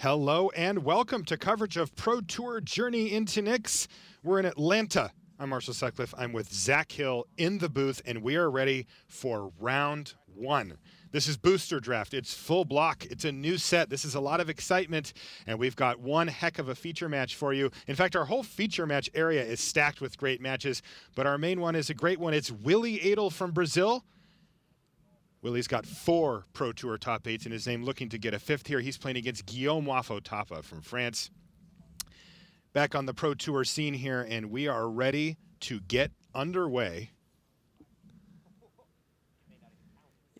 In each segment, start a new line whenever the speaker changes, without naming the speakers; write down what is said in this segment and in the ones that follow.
Hello and welcome to coverage of Pro Tour Journey into Nix. We're in Atlanta. I'm Marshall Sutcliffe. I'm with Zach Hill in the booth, and we are ready for round one. This is Booster Draft. It's full block. It's a new set. This is a lot of excitement, and we've got one heck of a feature match for you. In fact, our whole feature match area is stacked with great matches, but our main one is a great one. It's Willy Edel from Brazil. Willy's got 4 Pro Tour top 8s in his name, looking to get a 5th here. He's playing against Guillaume Wafo-Tapa from France. Back on the Pro Tour scene here, and we are ready to get underway.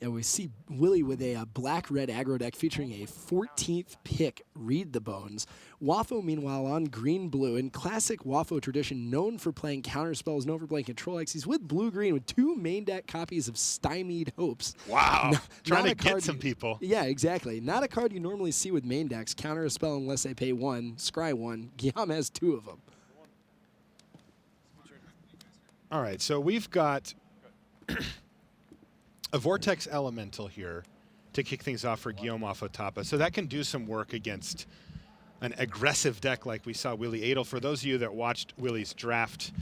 And we see Willy with a black-red aggro deck featuring a 14th pick, Read the Bones. Wafo, meanwhile, on green-blue. In classic Wafo tradition, known for playing counterspells, known for playing control X. He's with blue-green with 2 main deck copies of Stymied Hopes.
Wow, trying to get some people.
Yeah, exactly. Not a card you normally see with main decks. Counter a spell unless they pay 1, scry 1. Guillaume has 2 of them.
All right, so we've got a Vortex Elemental here to kick things off for Guillaume Wafo-Tapa. So that can do some work against an aggressive deck like we saw Willy Edel. For those of you that watched Willy's draft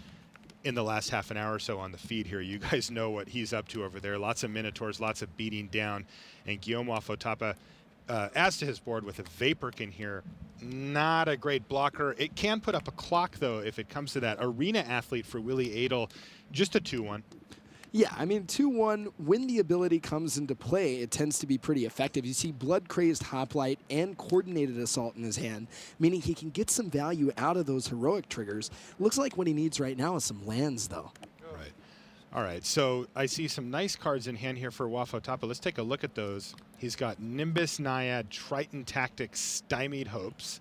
in the last half an hour or so on the feed here, you guys know what he's up to over there. Lots of Minotaurs, lots of beating down. And Guillaume Wafo-Tapa adds to his board with a Vaporkin here. Not a great blocker. It can put up a clock, though, if it comes to that. Arena Athlete for Willy Edel, just a 2-1.
Yeah, I mean, 2-1, when the ability comes into play, it tends to be pretty effective. You see Blood-Crazed Hoplite and Coordinated Assault in his hand, meaning he can get some value out of those heroic triggers. Looks like what he needs right now is some lands, though.
Right. All right, so I see some nice cards in hand here for Wafo-Tapa. Let's take a look at those. He's got Nimbus Naiad, Triton Tactics, Stymied Hopes,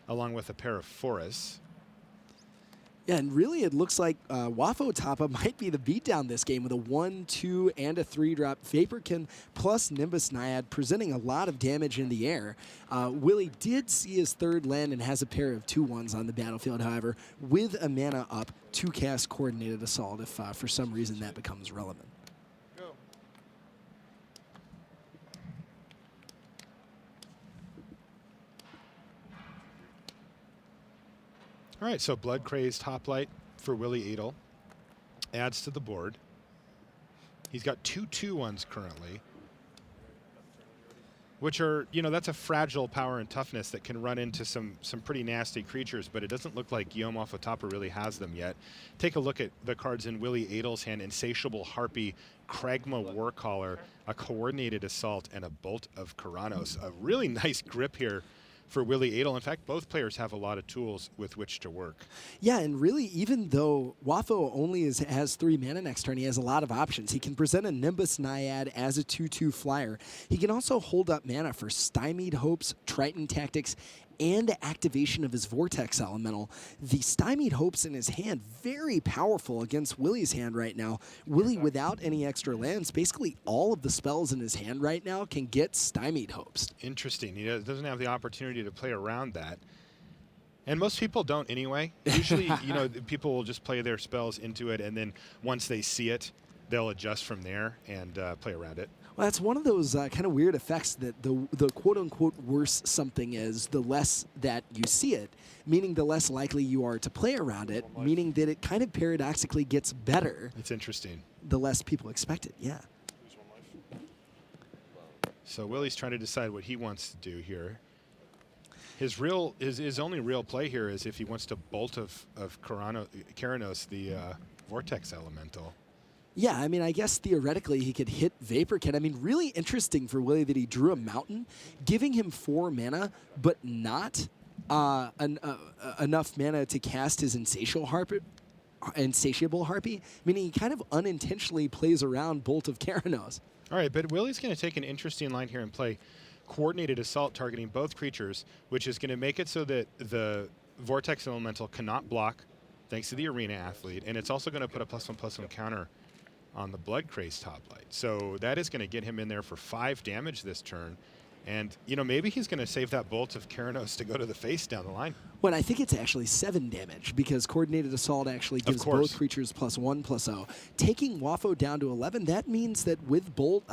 along with a pair of Forests.
Yeah, and really it looks like Wafo-Tapa might be the beatdown this game with a 1, 2, and a 3-drop Vaporkin plus Nimbus Naiad, presenting a lot of damage in the air. Willy did see his 3rd land and has a pair of 2-1s on the battlefield, however, with a mana up to cast Coordinated Assault if for some reason that becomes relevant.
All right, so Blood-Crazed Hoplite for Willy Edel adds to the board. He's got 2 2-1s currently, which are, you know, that's a fragile power and toughness that can run into some pretty nasty creatures, but it doesn't look like Guillaume Wafo-Tapa really has them yet. Take a look at the cards in Willy Edel's hand: Insatiable Harpy, Kragma Warcaller, a Coordinated Assault, and a Bolt of Keranos. A really nice grip here for Willy Edel. In fact, both players have a lot of tools with which to work.
Yeah, and really, even though Wafo only has 3 mana next turn, he has a lot of options. He can present a Nimbus Naiad as a 2-2 flyer. He can also hold up mana for Stymied Hopes, Triton Tactics, and activation of his Vortex Elemental. The Stymied Hopes in his hand, very powerful against Willy's hand right now. Willy, without any extra lands, basically all of the spells in his hand right now can get Stymied Hopes.
Interesting. He doesn't have the opportunity to play around that. And most people don't anyway. Usually, you know, people will just play their spells into it, and then once they see it, they'll adjust from there and play around it.
Well, that's one of those kind of weird effects that the quote-unquote worse something is, the less that you see it, meaning the less likely you are to play around it, meaning that it kind of paradoxically gets better.
It's interesting.
The less people expect it, yeah.
So Willy's trying to decide what he wants to do here. His only real play here is if he wants to Bolt of Keranos, the Vortex Elemental.
Yeah, I mean, I guess theoretically he could hit Vaporkin. I mean, really interesting for Willy that he drew a Mountain, giving him 4 mana, but not enough mana to cast his Insatiable Harpy, meaning he kind of unintentionally plays around Bolt of Keranos.
All right, but Willy's going to take an interesting line here and play Coordinated Assault targeting both creatures, which is going to make it so that the Vortex Elemental cannot block thanks to the Arena Athlete, and it's also going to put a +1/+1 counter on the Blood-Crazed Hoplite. So that is going to get him in there for 5 damage this turn. And, you know, maybe he's going to save that Bolt of Keranos to go to the face down the line.
Well, I think it's actually 7 damage because Coordinated Assault actually gives both creatures +1/+0. Taking Wafo down to 11, that means that with Bolt,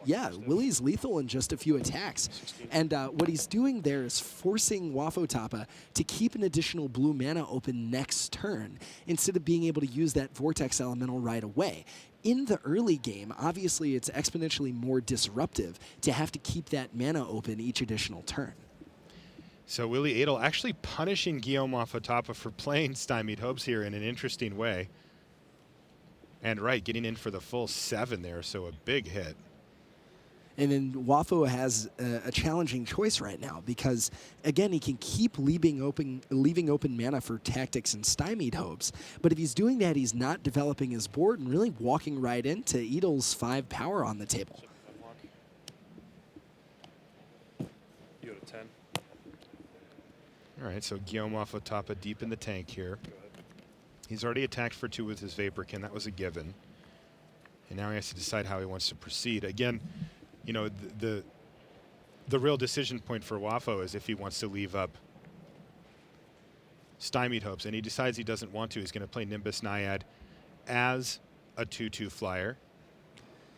yeah, Willy's lethal in just a few attacks. And what he's doing there is forcing Wafo-Tapa to keep an additional blue mana open next turn instead of being able to use that Vortex Elemental right away. In the early game, obviously it's exponentially more disruptive to have to keep that mana open each additional turn.
So Willy Edel actually punishing Guillaume Wafo-Tapa for playing Stymied Hopes here in an interesting way. And right, getting in for the full 7 there, so a big hit.
And then Wafo has a challenging choice right now because, again, he can keep leaving open mana for Tactics and Stymied Hopes. But if he's doing that, he's not developing his board and really walking right into Edel's 5 power on the table.
You go to 10.
All right, so Guillaume Wafo-Tapa deep in the tank here. He's already attacked for 2 with his Vaporkin. That was a given. And now he has to decide how he wants to proceed. Again, you know, the real decision point for Wafo is if he wants to leave up Stymied Hopes, and he decides he doesn't want to. He's going to play Nimbus Naiad as a 2/2 flyer,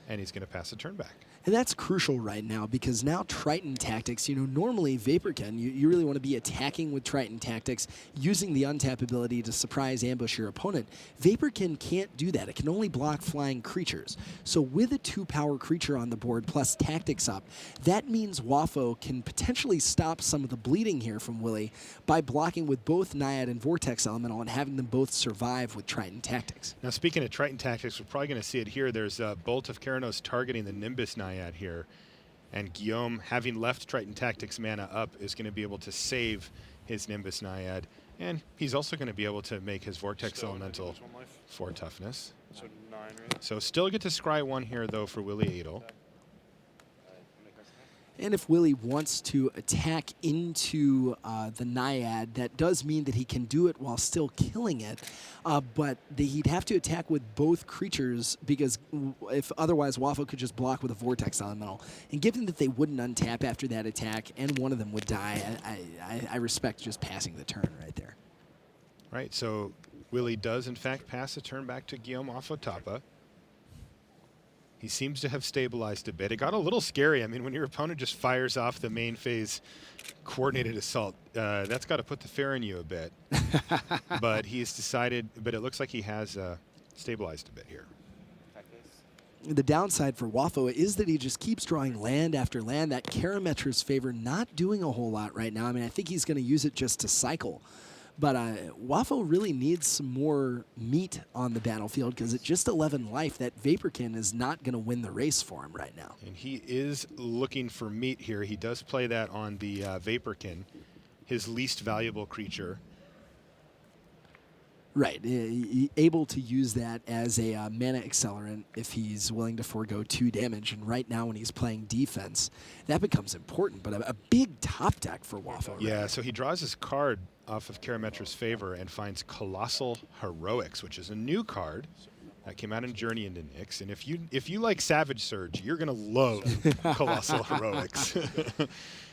and he's going to pass the turn back.
And that's crucial right now because now Triton Tactics, you know, normally Vaporkin, you really want to be attacking with Triton Tactics, using the untap ability to surprise ambush your opponent. Vaporkin can't do that. It can only block flying creatures. So with a 2-power creature on the board plus Tactics up, that means Wafo can potentially stop some of the bleeding here from Willy by blocking with both Naiad and Vortex Elemental and having them both survive with Triton Tactics.
Now, speaking of Triton Tactics, we're probably going to see it here. There's a Bolt of Keranos targeting the Nimbus Naiad here, and Guillaume, having left Triton Tactics mana up, is going to be able to save his Nimbus Naiad, and he's also going to be able to make his Vortex Elemental 4 toughness.
So 9, right?
So still get to scry 1 here, though, for Willy Edel.
And if Willy wants to attack into the Naiad, that does mean that he can do it while still killing it. But he'd have to attack with both creatures because if otherwise Wafo could just block with a Vortex Elemental. And given that they wouldn't untap after that attack and one of them would die, I respect just passing the turn right there.
Right, so Willy does, in fact, pass the turn back to Guillaume Wafo-Tapa. He seems to have stabilized a bit. It got a little scary. I mean, when your opponent just fires off the main phase Coordinated Assault, that's got to put the fear in you a bit. But he's decided, but it looks like he has stabilized a bit here.
The downside for Wafo is that he just keeps drawing land after land. That Karametra's favor not doing a whole lot right now. I mean, I think he's going to use it just to cycle. But Wafo really needs some more meat on the battlefield because at just 11 life, that Vaporkin is not going to win the race for him right now.
And he is looking for meat here. He does play that on the Vaporkin, his least valuable creature.
Right, able to use that as a mana accelerant if he's willing to forego 2 damage. And right now when he's playing defense, that becomes important. But a big top deck for Wafo.
Yeah,
right?
So he draws his card off of Karametra's favor and finds Colossal Heroics, which is a new card that came out in Journey into Nyx. And if you like Savage Surge, you're going to love Colossal Heroics.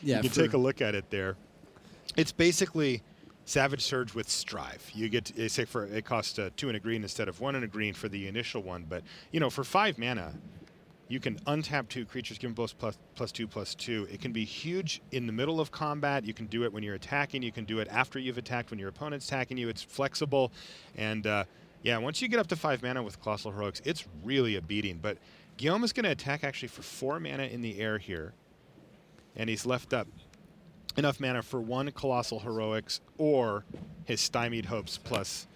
Yeah,
you can take a look at it there. It's basically Savage Surge with Strive. You get to, say for it costs 2 and a green instead of 1 and a green for the initial one, but you know, for 5 mana, you can untap 2 creatures, give them both +2/+2. It can be huge in the middle of combat. You can do it when you're attacking. You can do it after you've attacked when your opponent's attacking you. It's flexible, and yeah, once you get up to 5 mana with Colossal Heroics, it's really a beating. But Guillaume is going to attack actually for 4 mana in the air here, and he's left up enough mana for 1 Colossal Heroics or his Stymied Hopes plus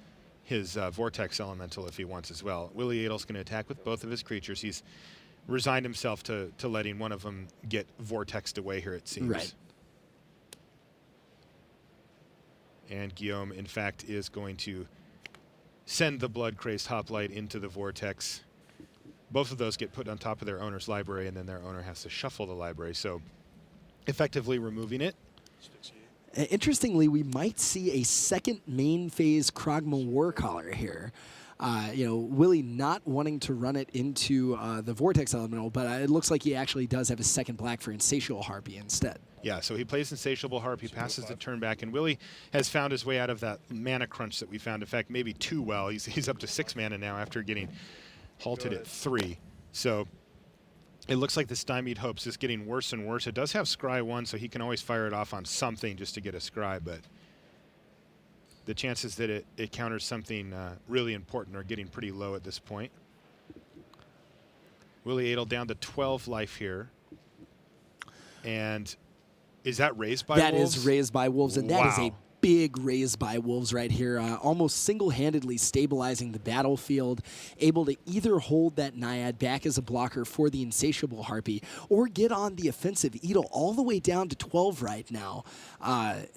his Vortex Elemental if he wants as well. Willy Edel's going to attack with both of his creatures. He's resigned himself to letting one of them get vortexed away here, it seems.
Right.
And Guillaume, in fact, is going to send the Blood-Crazed Hoplite into the Vortex. Both of those get put on top of their owner's library, and then their owner has to shuffle the library. So effectively removing it.
Interestingly, we might see a second main phase Kragma Warcaller here. Willy not wanting to run it into the Vortex Elemental, but it looks like he actually does have a second black for Insatiable Harpy instead.
Yeah, so he plays Insatiable Harp, he passes the turn back, and Willy has found his way out of that mana crunch that we found. In fact, maybe too well. He's up to 6 mana now after getting halted at 3. So it looks like the Stymied Hopes is getting worse and worse. It does have Scry 1, so he can always fire it off on something just to get a Scry, but the chances that it counters something really important are getting pretty low at this point. Willy Edel down to 12 life here. And is that raised by wolves?
That is raised by wolves, and that is a
Wow.
big raised by wolves right here. Almost single-handedly stabilizing the battlefield, able to either hold that Naiad back as a blocker for the Insatiable Harpy or get on the offensive Edel all the way down to 12 right now.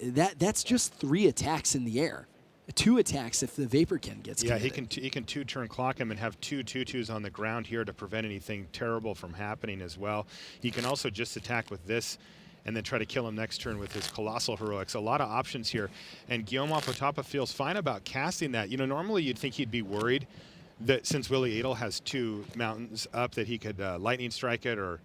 That's just 3 attacks in the air. 2 attacks if the Vaporkin gets committed.
He can 2-turn clock him and have 2 2/2s on the ground here to prevent anything terrible from happening as well. He can also just attack with this and then try to kill him next turn with his Colossal Heroics. A lot of options here. And Guillaume Wafo-Tapa feels fine about casting that. Normally you'd think he'd be worried that since Willy Edel has 2 mountains up that he could Lightning Strike it or,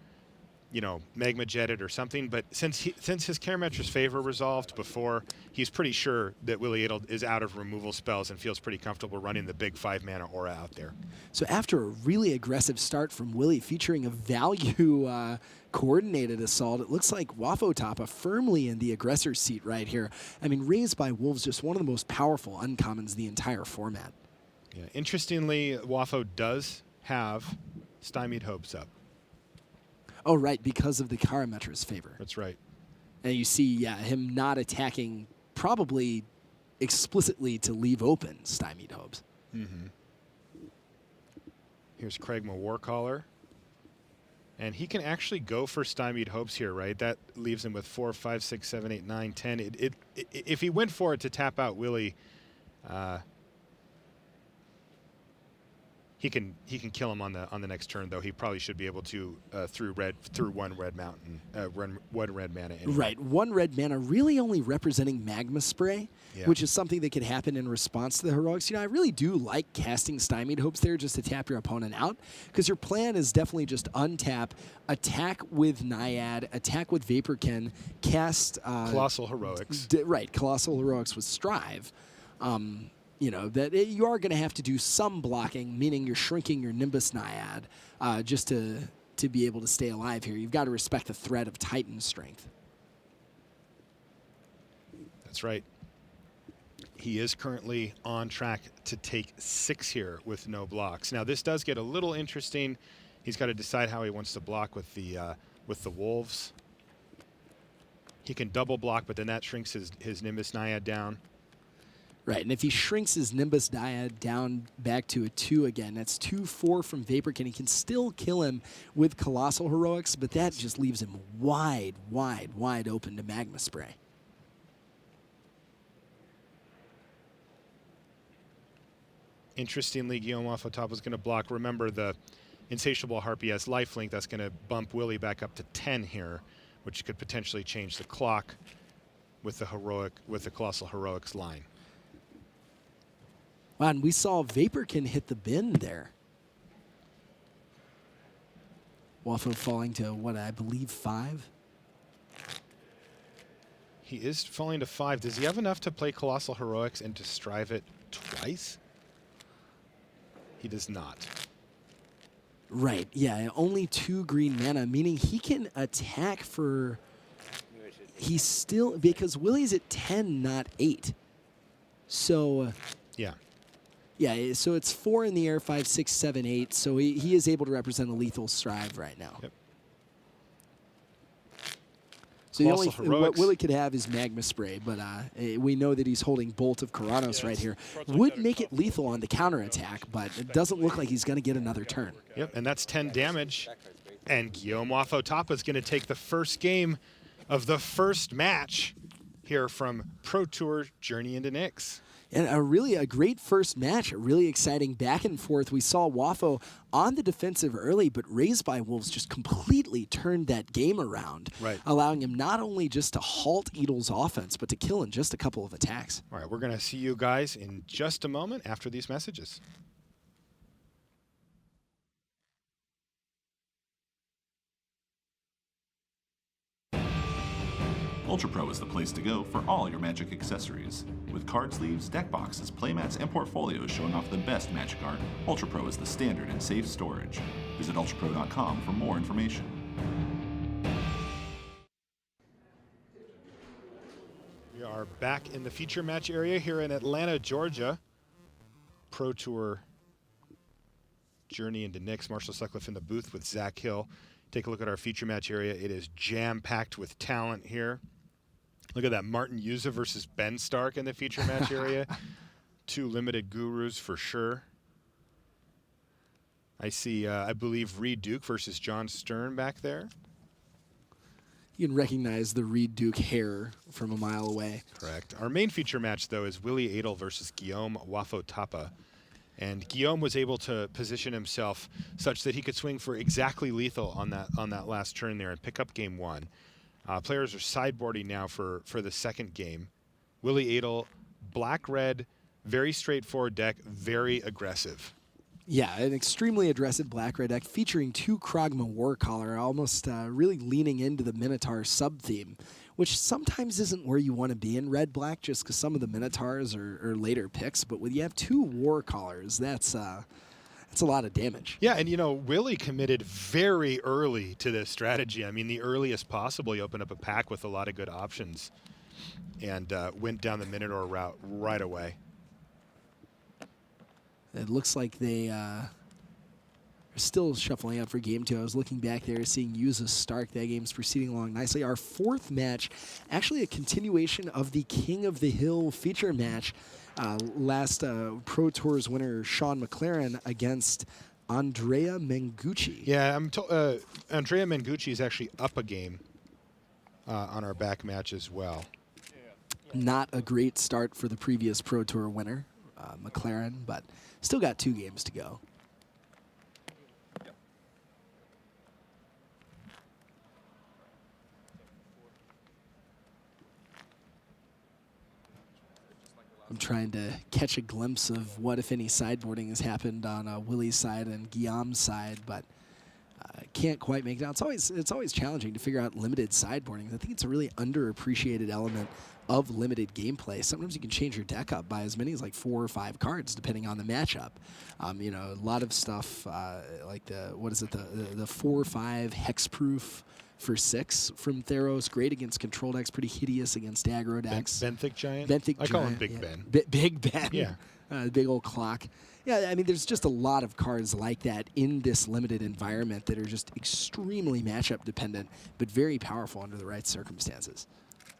Magma Jet it or something. But since his Karametra's Favor resolved before, he's pretty sure that Willy Edel is out of removal spells and feels pretty comfortable running the big 5-mana aura out there.
So after a really aggressive start from Willy featuring a value coordinated assault, it looks like Wafo-Tapa firmly in the aggressor's seat right here. I mean, Raised by Wolves, just one of the most powerful uncommons in the entire format.
Yeah. Interestingly, Wafo does have Stymied Hopes up.
Oh, right, because of the Karametra's Favor.
That's right.
And you see, him not attacking probably explicitly to leave open Stymied Hopes.
Mm-hmm. Here's Kragma Warcaller. And he can actually go for Stymied Hopes here, right? That leaves him with 4, 5, 6, 7, 8, 9, 10. If he went for it to tap out Willy, he can kill him on the next turn, though. He probably should be able to through 1 red mountain, 1 red mana. Anyway.
Right, 1 red mana, really only representing Magma Spray, which is something that could happen in response to the heroics. I really do like casting Stymied Hopes there just to tap your opponent out, because your plan is definitely just untap, attack with Naiad, attack with Vaporkin, cast
Colossal Heroics.
Right, Colossal Heroics with Strive. You are going to have to do some blocking, meaning you're shrinking your Nimbus Naiad just to be able to stay alive here. You've got to respect the threat of Titan strength.
That's right. He is currently on track to take 6 here with no blocks. Now, this does get a little interesting. He's got to decide how he wants to block with the Wolves. He can double block, but then that shrinks his Nimbus Naiad down.
Right, and if he shrinks his Nimbus Naiad down back to a 2 again, that's 2/4 from Vaporkin. He can still kill him with Colossal Heroics, but that just leaves him wide open to Magma Spray.
Interestingly, Guillaume Wafo-Tapa is going to block. Remember, the Insatiable Harpy has lifelink. That's going to bump Willy back up to 10 here, which could potentially change the clock with the Colossal Heroics line.
Wow, and we saw Vaporkin hit the bin there. Wafo falling to, what, I believe 5?
He is falling to 5. Does he have enough to play Colossal Heroics and to strive it twice? He does not.
Right, yeah, only 2 green mana, meaning he can attack for... He's still... Because Willy's at 10, not 8. So...
Yeah.
Yeah, so it's 4 in the air, 5, 6, 7, 8. So he is able to represent a lethal strive right now.
Yep.
So the only
Heroics.
what Willy could have is Magma Spray, but we know that he's holding Bolt of Karanos right here. Would make it lethal on the counterattack, but it doesn't look like he's going to get another turn.
Yep, and that's 10 damage. And Guillaume Wafo-Tapa is going to take the first game of the first match here from Pro Tour Journey into Nyx.
And a great first match, a really exciting back and forth. We saw Wafo on the defensive early, but Raised by Wolves just completely turned that game around,
right,
allowing him not only just to halt Edel's offense, but to kill in just a couple of attacks.
All right, we're going to see you guys in just a moment after these messages.
Ultra Pro is the place to go for all your Magic accessories. With card sleeves, deck boxes, playmats, and portfolios showing off the best Magic art, Ultra Pro is the standard in safe storage. Visit ultrapro.com for more information.
We are back in the feature match area here in Atlanta, Georgia. Pro Tour journey into Knicks. Marshall Sutcliffe in the booth with Zach Hill. Take a look at our feature match area. It is jam-packed with talent here. Look at that, Martin Yuza versus Ben Stark in the feature match area. Two limited gurus for sure. I see, I believe, Reed Duke versus John Stern back there.
You can recognize the Reed Duke hair from a mile away.
Correct. Our main feature match, though, is Willy Edel versus Guillaume Wafo-Tapa. And Guillaume was able to position himself such that he could swing for exactly lethal on that last turn there and pick up game one. Players are sideboarding now for the second game. Willy Edel, black-red, very straightforward deck, very aggressive.
Yeah, an extremely aggressive black-red deck featuring two Kragma Warcaller, almost really leaning into the Minotaur sub-theme, which sometimes isn't where you want to be in red-black just because some of the Minotaurs are later picks. But when you have two Warcallers, that's a lot of damage.
Yeah, and, you know, Willy committed very early to this strategy. I mean, the earliest possible, he opened up a pack with a lot of good options and went down the Minotaur route right away.
It looks like they are still shuffling out for game two. I was looking back there, seeing Yuza Stark. That game's proceeding along nicely. Our fourth match, actually a continuation of the King of the Hill feature match. Last Pro Tours winner Sean McLaren against Andrea Mengucci.
Yeah, I'm told Andrea Mengucci is actually up a game on our back match as well.
Not a great start for the previous Pro Tour winner, McLaren, but still got 2 games to go. I'm trying to catch a glimpse of what, if any, sideboarding has happened on Willy's side and Guillaume's side, but can't quite make it out. It's always challenging to figure out limited sideboarding. I think it's a really underappreciated element of limited gameplay. Sometimes you can change your deck up by as many as like 4 or 5 cards depending on the matchup. You know, a lot of stuff like the 4 or 5 hexproof for 6 from Theros. Great against control decks, pretty hideous against aggro decks.
Benthic Giant?
Benthic
I call him
Giant,
Big
yeah.
Ben.
Big Ben.
Yeah.
Big old clock. Yeah, I mean, there's just a lot of cards like that in this limited environment that are just extremely matchup dependent, but very powerful under the right circumstances.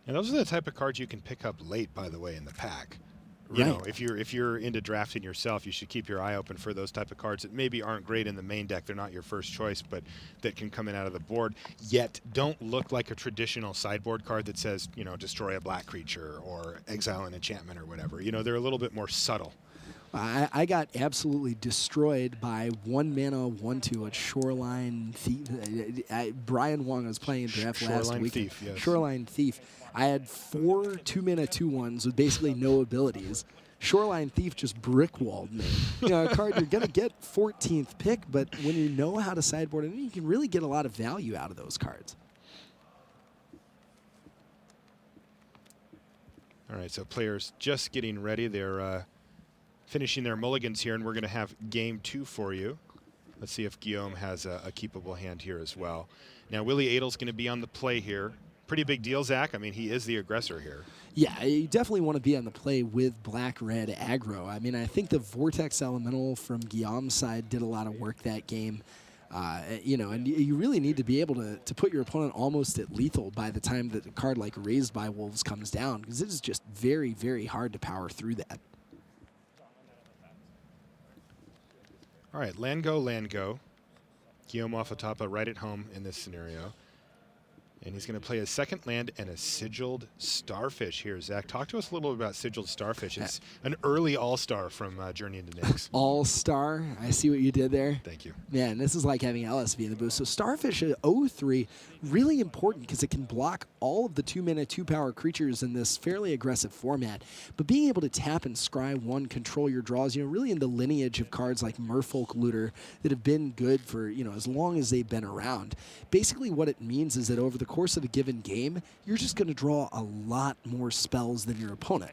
And those are the type of cards you can pick up late, by the way, in the pack. You know, if you're into drafting yourself, you should keep your eye open for those type of cards that maybe aren't great in the main deck. They're not your first choice, but that can come in out of the board, yet don't look like a traditional sideboard card that says, you know, destroy a black creature or exile an enchantment or whatever. You know, they're a little bit more subtle.
I got absolutely destroyed by 1 mana 1/2 at Shoreline Thief. Brian Wong was playing in draft last week.
Thief, yes.
Shoreline Thief. I had 4 2-mana 2/1s with basically no abilities. Shoreline Thief just brick-walled me. You know, a card you're going to get 14th pick, but when you know how to sideboard it, you can really get a lot of value out of those cards.
All right, so players just getting ready. They're finishing their mulligans here, and we're going to have game 2 for you. Let's see if Guillaume has a keepable hand here as well. Now, Willy Edel's going to be on the play here. Pretty big deal, Zach. I mean, he is the aggressor here.
Yeah, you definitely want to be on the play with black-red aggro. I mean, I think the Vortex Elemental from Guillaume's side did a lot of work that game. You know, and you really need to be able to put your opponent almost at lethal by the time that a card like Raised by Wolves comes down, because it is just very, very hard to power through that.
All right, land go. Guillaume Wafo-Tapa right at home in this scenario. And he's going to play a second land and a Sigiled Starfish here. Zach, talk to us a little bit about Sigiled Starfish. It's an early all-star from Journey into Nyx.
All-star. I see what you did there.
Thank you.
Man, this is like having LSV in the booth. So Starfish at 0-3, really important because it can block all of the 2-mana, 2-power creatures in this fairly aggressive format. But being able to tap and scry 1, control your draws, you know, really in the lineage of cards like Merfolk Looter that have been good for, you know, as long as they've been around. Basically what it means is that over the course of a given game, you're just going to draw a lot more spells than your opponent.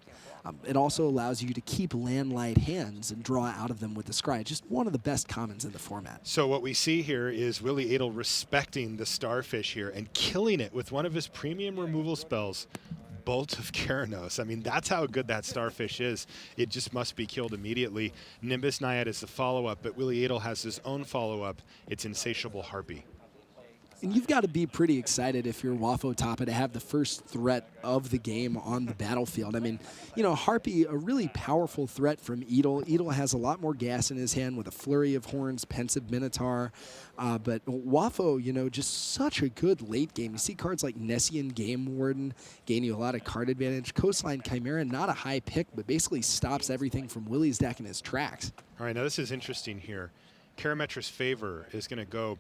It also allows you to keep land-light hands and draw out of them with the Scry. Just one of the best commons in the format.
So what we see here is Willy Edel respecting the Starfish here and killing it with one of his premium removal spells, Bolt of Keranos. I mean, that's how good that Starfish is. It just must be killed immediately. Nimbus Naiad is the follow-up, but Willy Edel has his own follow-up. It's Insatiable Harpy.
And you've got to be pretty excited if you're Wafo-Tapa to have the first threat of the game on the battlefield. I mean, you know, Harpy, a really powerful threat from Edel. Edel has a lot more gas in his hand with a Flurry of Horns, Pensive Minotaur. But Wafo, you know, just such a good late game. You see cards like Nessian Game Warden gain you a lot of card advantage. Coastline Chimera, not a high pick, but basically stops everything from Willy's deck in his tracks.
All right, now this is interesting here. Karametra's Favor is going to go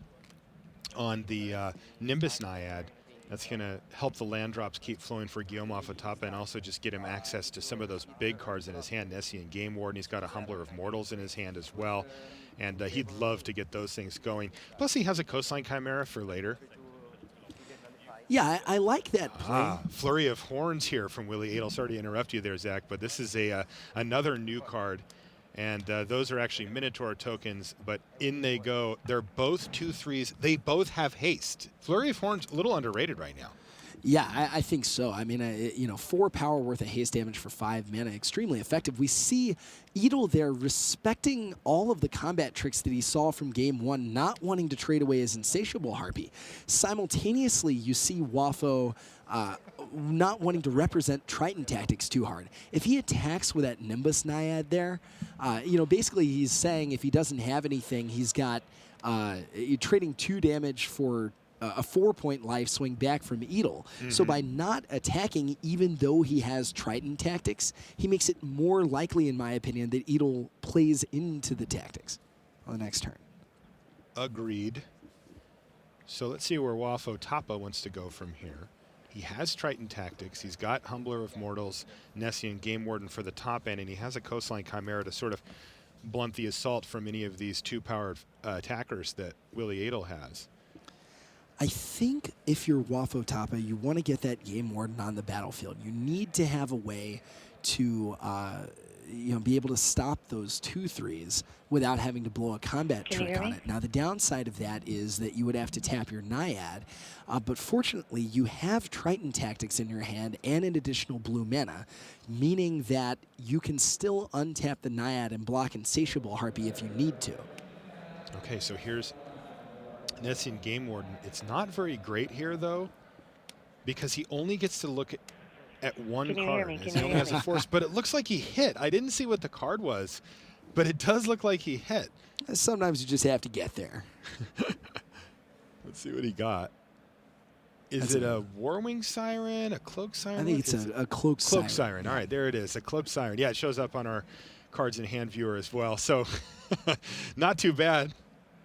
on the Nimbus Naiad. That's going to help the land drops keep flowing for Guillaume Wafo-Tapa and also just get him access to some of those big cards in his hand. Nessian Game Warden, he's got a Humbler of Mortals in his hand as well, and he'd love to get those things going. Plus, he has a Coastline Chimera for later.
Yeah, I like that play.
Flurry of Horns here from Willy Edel. Sorry to interrupt you there, Zach, but this is another new card. And those are actually Minotaur tokens, but in they go. They're both 2/3s. They both have haste. Flurry of Horns, a little underrated right now.
Yeah, I think so. I mean, you know, 4 power worth of haste damage for 5 mana, extremely effective. We see Edel there respecting all of the combat tricks that he saw from game 1, not wanting to trade away his Insatiable Harpy. Simultaneously, you see Wafo not wanting to represent Triton tactics too hard. If he attacks with that Nimbus Naiad there, you know, basically he's saying if he doesn't have anything, he's got trading 2 damage for a 4-point life swing back from Edel. So by not attacking, even though he has Triton tactics, he makes it more likely, in my opinion, that Edel plays into the tactics on the next turn.
Agreed. So let's see where Wafo-Tapa wants to go from here. He has Triton tactics. He's got Humbler of Mortals, Nessian Game Warden for the top end, and he has a Coastline Chimera to sort of blunt the assault from any of these 2-powered attackers that Willy Edel has.
I think if you're Wafo-Tapa, you want to get that Game Warden on the battlefield. You need to have a way to you know, be able to stop those 2/3s without having to blow a combat trick on it. Now, the downside of that is that you would have to tap your Naiad, but fortunately, you have Triton tactics in your hand and an additional blue mana, meaning that you can still untap the Naiad and block Insatiable Harpy if you need to.
Okay, so here's Nessian Game Warden. It's not very great here, though, because he only gets to look at one card. He only has a force, but it looks like he hit. I didn't see what the card was, but it does look like he hit.
Sometimes you just have to get there.
Let's see what he got. Is it a Warwing Siren, a Cloak Siren?
I think it's a Cloak Siren.
Cloak Siren. All right, there it is, a Cloak Siren. Yeah, it shows up on our cards in hand viewer as well. So not too bad.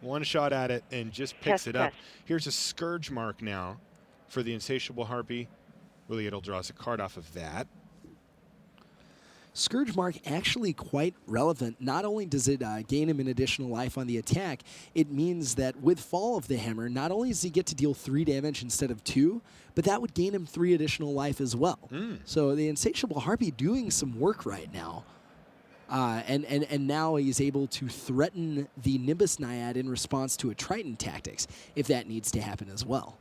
One shot at it and just picks it up. Here's a Scourge Mark now for the Insatiable Harpy. Willy Edel draws a card off of that.
Scourge Mark actually quite relevant. Not only does it gain him an additional life on the attack, it means that with Fall of the Hammer, not only does he get to deal 3 damage instead of 2, but that would gain him 3 additional life as well. So the Insatiable Harpy doing some work right now. And now he's able to threaten the Nimbus Naiad in response to a Triton tactics, if that needs to happen as well.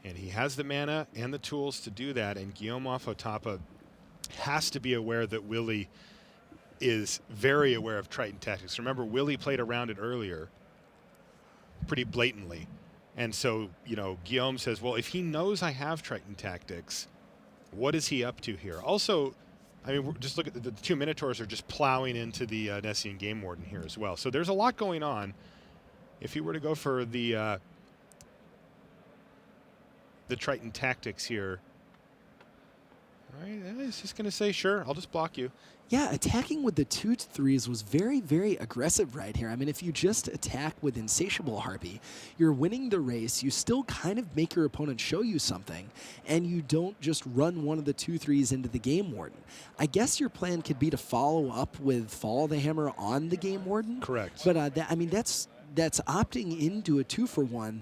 And he has the mana and the tools to do that, and Guillaume Wafo-Tapa has to be aware that Willy is very aware of Triton tactics. Remember, Willy played around it earlier pretty blatantly. And so, you know, Guillaume says, well, if he knows I have Triton tactics, what is he up to here? Also, I mean, just look at the 2 Minotaurs are just plowing into the Nessian Game Warden here as well. So there's a lot going on. If he were to go for the Triton tactics here, all right, he's just going to say, sure, I'll just block you.
Yeah, attacking with the 2/3s was very, very aggressive right here. I mean, if you just attack with Insatiable Harpy, you're winning the race. You still kind of make your opponent show you something, and you don't just run one of the 2/3s into the Game Warden. I guess your plan could be to follow up with Fall of the Hammer on the Game Warden.
Correct.
But I mean, that's opting into a 2-for-1.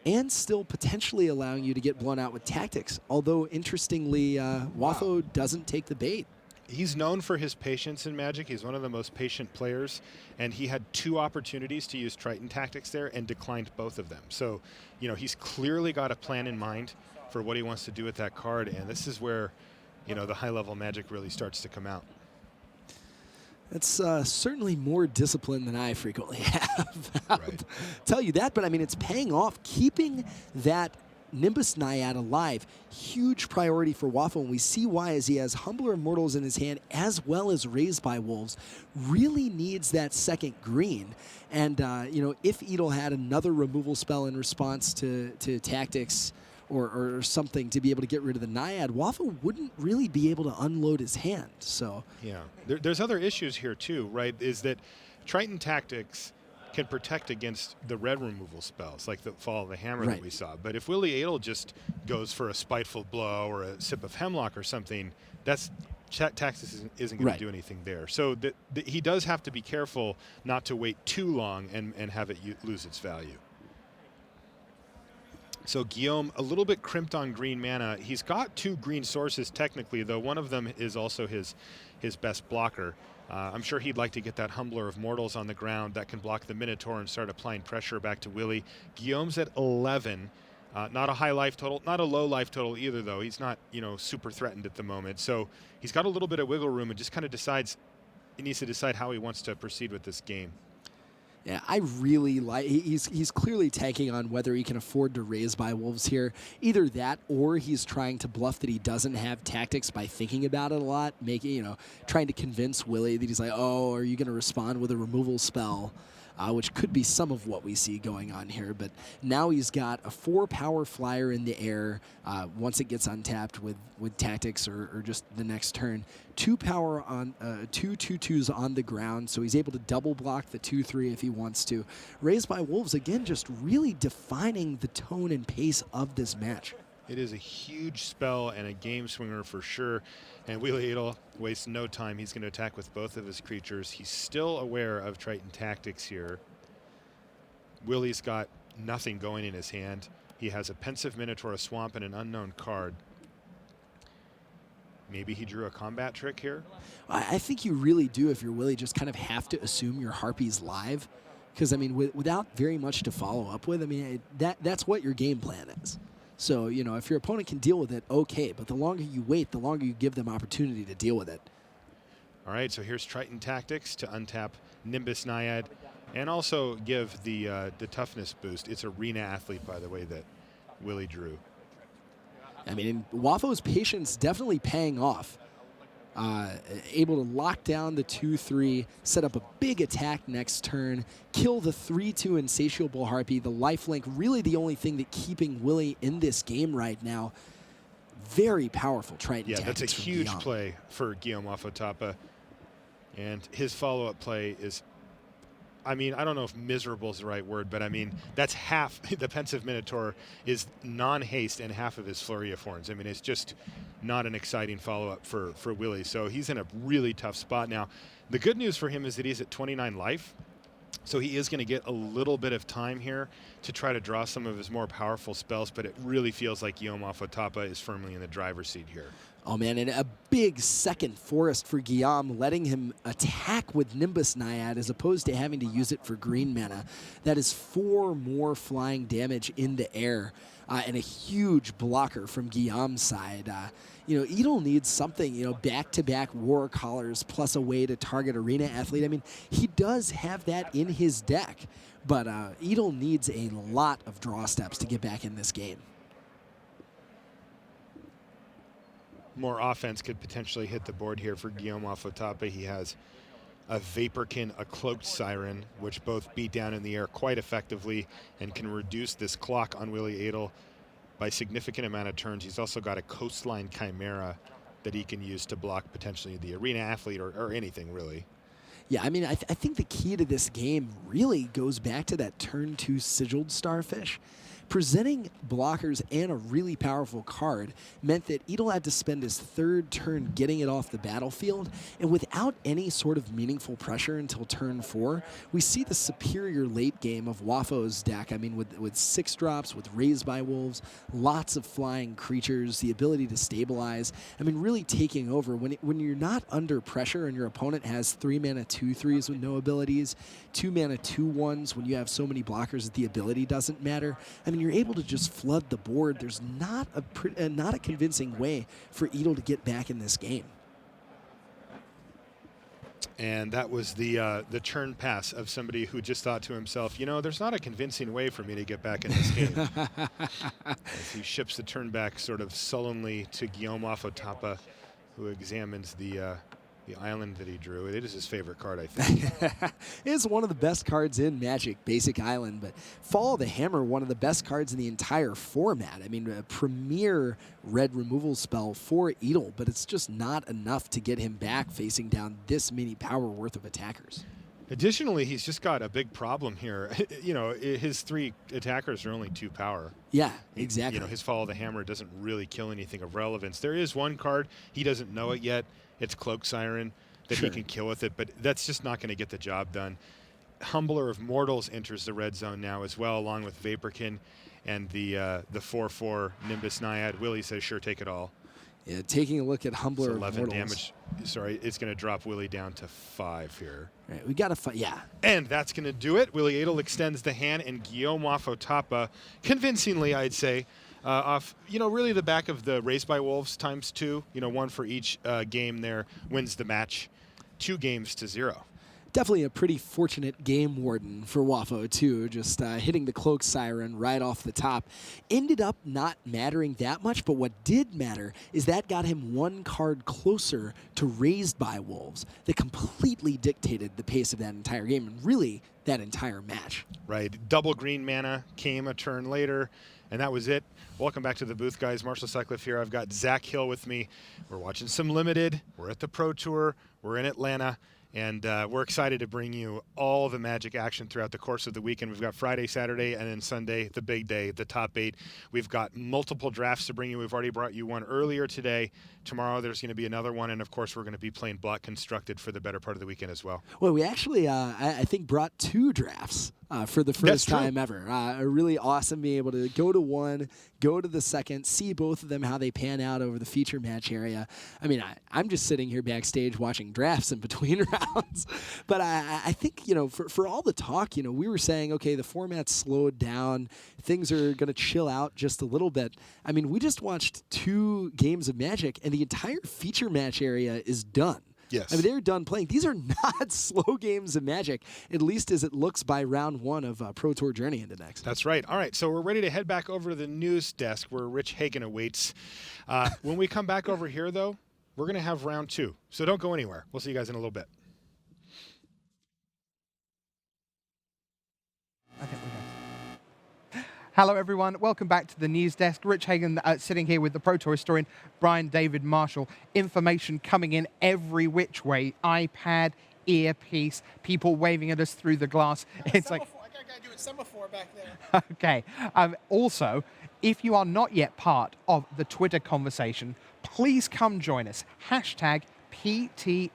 and still potentially allowing you to get blown out with tactics. Although, interestingly, Wafo doesn't take the bait.
He's known for his patience in Magic. He's one of the most patient players, and he had 2 opportunities to use Triton tactics there and declined both of them. So, he's clearly got a plan in mind for what he wants to do with that card, and this is where, the high-level Magic really starts to come out.
That's certainly more discipline than I frequently have. I'll
Right.
tell you that, but I mean, it's paying off. Keeping that Nimbus Naiad alive, huge priority for Wafo, and we see why as he has Humbler Immortals in his hand as well as Raised by Wolves, really needs that second green. And, if Edel had another removal spell in response to tactics or something to be able to get rid of the Naiad, Wafo wouldn't really be able to unload his hand. So
Yeah. There's other issues here, too, right, is that Triton tactics can protect against the red removal spells, like the Fall of the Hammer
Right.
that we saw. But if Willy Edel just goes for a Spiteful Blow or a Sip of Hemlock or something, tactics isn't going
Right.
to do anything there. So he does have to be careful not to wait too long and have it lose its value. So Guillaume, a little bit crimped on green mana. He's got 2 green sources technically, though one of them is also his best blocker. I'm sure he'd like to get that Humbler of Mortals on the ground that can block the Minotaur and start applying pressure back to Willy. Guillaume's at 11. Not a high life total, not a low life total either, though. He's not, super threatened at the moment. So he's got a little bit of wiggle room and just kind of he needs to decide how he wants to proceed with this game.
yeah, I really like. He's clearly taking on whether he can afford to raise by Wolves here. Either that, or he's trying to bluff that he doesn't have tactics by thinking about it a lot, trying to convince Willy that he's like, oh, are you going to respond with a removal spell? Which could be some of what we see going on here. But now he's got a 4-power flyer in the air once it gets untapped with tactics or just the next turn. 2 power on 2 2/2s on the ground, so he's able to double block the 2/3 if he wants to. Raised by Wolves, again, just really defining the tone and pace of this match.
It is a huge spell and a game swinger for sure. And Willy Edel wastes no time. He's going to attack with both of his creatures. He's still aware of Triton tactics here. Willy's got nothing going in his hand. He has a Pensive Minotaur, a Swamp, and an unknown card. Maybe he drew a combat trick here.
I think you really do, if you're Willy, just kind of have to assume your Harpy's live. Because, I mean, without very much to follow up with, I mean, that's what your game plan is. So, if your opponent can deal with it, okay. But the longer you wait, the longer you give them opportunity to deal with it.
All right, so here's Triton tactics to untap Nimbus Naiad and also give the toughness boost. It's Arena Athlete, by the way, that Willy drew.
I mean, Wafo's patience definitely paying off. Able to lock down the 2/3, set up a big attack next turn, kill the 3/2 Insatiable Harpy, the lifelink, really the only thing that keeping Willy in this game right now. Very powerful Triton
Yeah,
tactics.
that's a
from
huge
Guillaume.
play for Guillaume Wafo-Tapa. And his follow-up play is, I mean, I don't know if miserable is the right word, but I mean, that's half. The Pensive Minotaur is non-haste and half of his Flurry of Horns. I mean, it's just not an exciting follow-up for Willy. So he's in a really tough spot now. The good news for him is that he's at 29 life. So he is going to get a little bit of time here to try to draw some of his more powerful spells, but it really feels like Guillaume Wafo-Tapa is firmly in the driver's seat here.
Oh, man, and a big second forest for Guillaume, letting him attack with Nimbus Naiad as opposed to having to use it for green mana. That is 4 more flying damage in the air and a huge blocker from Guillaume's side. Edel needs something, back-to-back War Collars plus a way to target Arena Athlete. I mean, he does have that in his deck, but Edel needs a lot of draw steps to get back in this game.
More offense could potentially hit the board here for Guillaume Wafo-Tapa. He has a Vaporkin, a Cloaked Siren, which both beat down in the air quite effectively and can reduce this clock on Willy Edel by a significant amount of turns. He's also got a Coastline Chimera that he can use to block potentially the Arena Athlete or anything, really.
Yeah, I mean, I think the key to this game really goes back to that turn 2 Sigiled Starfish. Presenting blockers and a really powerful card meant that Edel had to spend his third turn getting it off the battlefield, and without any sort of meaningful pressure until turn 4, we see the superior late game of Wafo's deck. I mean, with 6 drops, with Raised by Wolves, lots of flying creatures, the ability to stabilize. I mean, really taking over. When you're not under pressure and your opponent has 3 mana 2/3s with no abilities, 2 mana 2/1s when you have so many blockers that the ability doesn't matter, I mean, you're able to just flood the board. There's not a convincing way for Edel to get back in this game.
And that was the turn pass of somebody who just thought to himself, you know, there's not a convincing way for me to get back in this game. As he ships the turn back sort of sullenly to Guillaume Wafo-Tapa, who examines the island that he drew. It is his favorite card, I think.
It is one of the best cards in Magic, Basic Island, but Fall of the Hammer, one of the best cards in the entire format. I mean, a premier red removal spell for Edel, but it's just not enough to get him back facing down this many power worth of attackers.
Additionally, he's just got a big problem here. You know, his 3 attackers are only 2 power.
Yeah, exactly.
You know, his Fall of the Hammer doesn't really kill anything of relevance. There is one card, he doesn't know it yet. It's Cloak Siren that he can kill with it, but that's just not going to get the job done. Humbler of Mortals enters the red zone now as well, along with Vaporkin and the 4/4 Nimbus Naiad. Willy says, sure, take it all.
Yeah, taking a look at Humbler
So
of
11
Mortals.
damage. Sorry, it's going to drop Willy down to 5 here.
Right, we got to fight. Yeah.
And that's going to do it. Willy Edel extends the hand, and Guillaume Wafo-Tapa, convincingly, I'd say, off, you know, really the back of the Raised by Wolves ×2, you know, 1 for each game there, wins the match, 2 games to 0.
Definitely a pretty fortunate game warden for Wafo, too, just hitting the Cloak Siren right off the top. Ended up not mattering that much, but what did matter is that got him 1 card closer to Raised by Wolves that completely dictated the pace of that entire game and really that entire match.
Right. Double green mana came a turn later, and that was it. Welcome back to the booth, guys. Marshall Sutcliffe here. I've got Zach Hill with me. We're watching some Limited. We're at the Pro Tour. We're in Atlanta. And we're excited to bring you all the Magic action throughout the course of the weekend. We've got Friday, Saturday, and then Sunday, the big day, the top 8. We've got multiple drafts to bring you. We've already brought you one earlier today. Tomorrow there's going to be another one. And, of course, we're going to be playing Block Constructed for the better part of the weekend as well.
Well, we actually, I think, brought 2 drafts for the first time ever. Really awesome being able to go to one, go to the second, see both of them, how they pan out over the feature match area. I mean, I'm just sitting here backstage watching drafts in between rounds. But I think, you know, for all the talk, you know, we were saying, okay, the format's slowed down. Things are going to chill out just a little bit. I mean, we just watched 2 games of Magic, and the entire feature match area is done.
Yes.
I mean, they're done playing. These are not slow games of Magic, at least as it looks by round 1 of Pro Tour Journey into next.
That's right. All right, so we're ready to head back over to the news desk where Rich Hagen awaits. When we come back over here, though, we're going to have round 2. So don't go anywhere. We'll see you guys in a little bit.
Okay, we're good. Hello, everyone. Welcome back to the news desk. Rich Hagen sitting here with the Pro Tour historian, Brian David Marshall. Information coming in every which way. iPad, earpiece, people waving at us through the glass. It's like,
I gotta do a semaphore back there.
okay. Also, if you are not yet part of the Twitter conversation, please come join us. Hashtag PTJOU.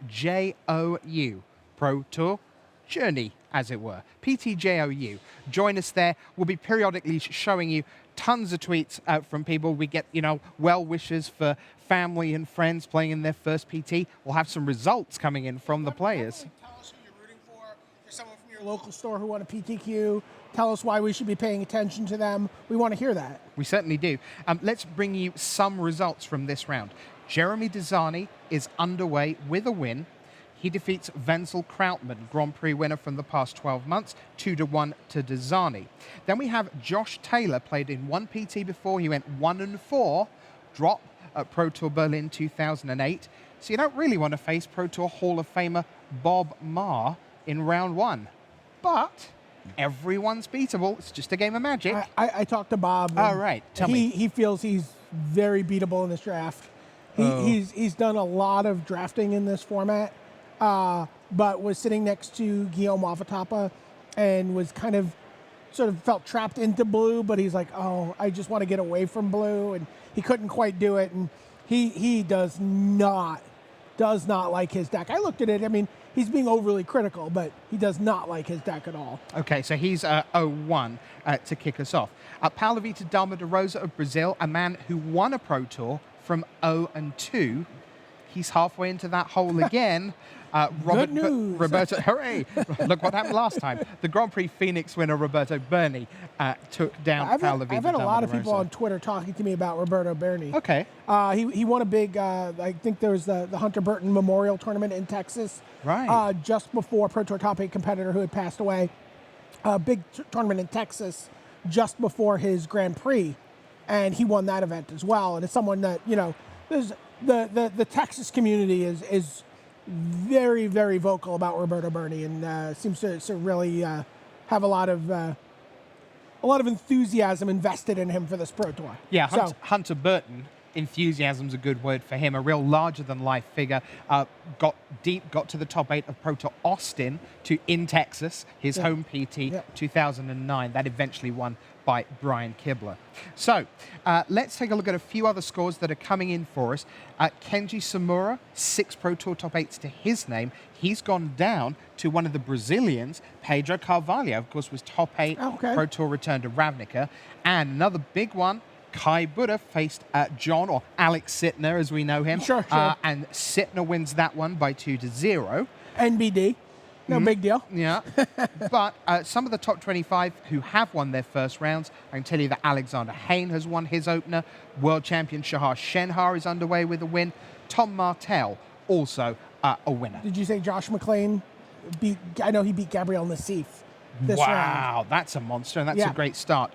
Pro Tour Journey, as it were. PTJOU. Join us there. We'll be periodically showing you tons of tweets from people. We get, you know, well wishes for family and friends playing in their first PT. We'll have some results coming in from the players.
Tell us who you're rooting for. There's someone from your local store who won a PTQ. Tell us why we should be paying attention to them. We want to hear that.
We certainly do. Let's bring you some results from this round. Jeremy Desani is underway with a win. He defeats Wenzel Krautmann, Grand Prix winner from the past 12 months, 2-1 to Desani. Then we have Josh Taylor, played in 1 PT before. He went 1-4, drop at Pro Tour Berlin 2008. So you don't really want to face Pro Tour Hall of Famer Bob Marr in round 1. But everyone's beatable. It's just a game of Magic.
I talked to Bob.
All right, tell me.
He feels he's very beatable in this draft. He's done a lot of drafting in this format. But was sitting next to Guillaume Wafo-Tapa and was kind of sort of felt trapped into blue, but he's like, oh, I just want to get away from blue, and he couldn't quite do it. And he does not like his deck. I looked at it. I mean, he's being overly critical, but he does not like his deck at all.
Okay, so he's 0-1 to kick us off. Paulo Vitor Dama de Rosa of Brazil, a man who won a Pro Tour from 0-2. He's halfway into that hole again.
Good news.
Roberto, hooray! Look what happened last time. The Grand Prix Phoenix winner, Roberto Berni, took down Paulo Vitor
I've had a lot of
Dama de
people
Rosa.
on Twitter talking to me about Roberto Berni.
Okay.
He won a big, I think there was the Hunter Burton Memorial Tournament in Texas.
Right.
Just before Pro Tour top 8 competitor who had passed away. A big tournament in Texas just before his Grand Prix. And he won that event as well. And it's someone that, there's the Texas community is very, very vocal about Roberto Berni and seems to really have a lot of enthusiasm invested in him for this Pro Tour.
Yeah,
So-
Hunter Burton, enthusiasm's a good word for him, a real larger-than-life figure, got to the top 8 of Pro Tour Austin in Texas, his home PT, 2009. That eventually won by Brian Kibler. So let's take a look at a few other scores that are coming in for us. Kenji Samura, 6 Pro Tour top 8s to his name. He's gone down to one of the Brazilians, Pedro Carvalho, of course, was top 8 Pro Tour return to Ravnica. And another big one, Kai Buddha faced John, or Alex Sittner as we know him.
Sure.
And Sittner wins that one by 2-0.
NBD. No big deal.
Yeah. But some of the top 25 who have won their first rounds, I can tell you that Alexander Hayne has won his opener. World champion Shahar Shenhar is underway with a win. Tom Martell, also a winner.
Did you say Josh McClain I know he beat Gabriel Nassif this round.
Wow, that's a monster, and that's
Yeah.
a great start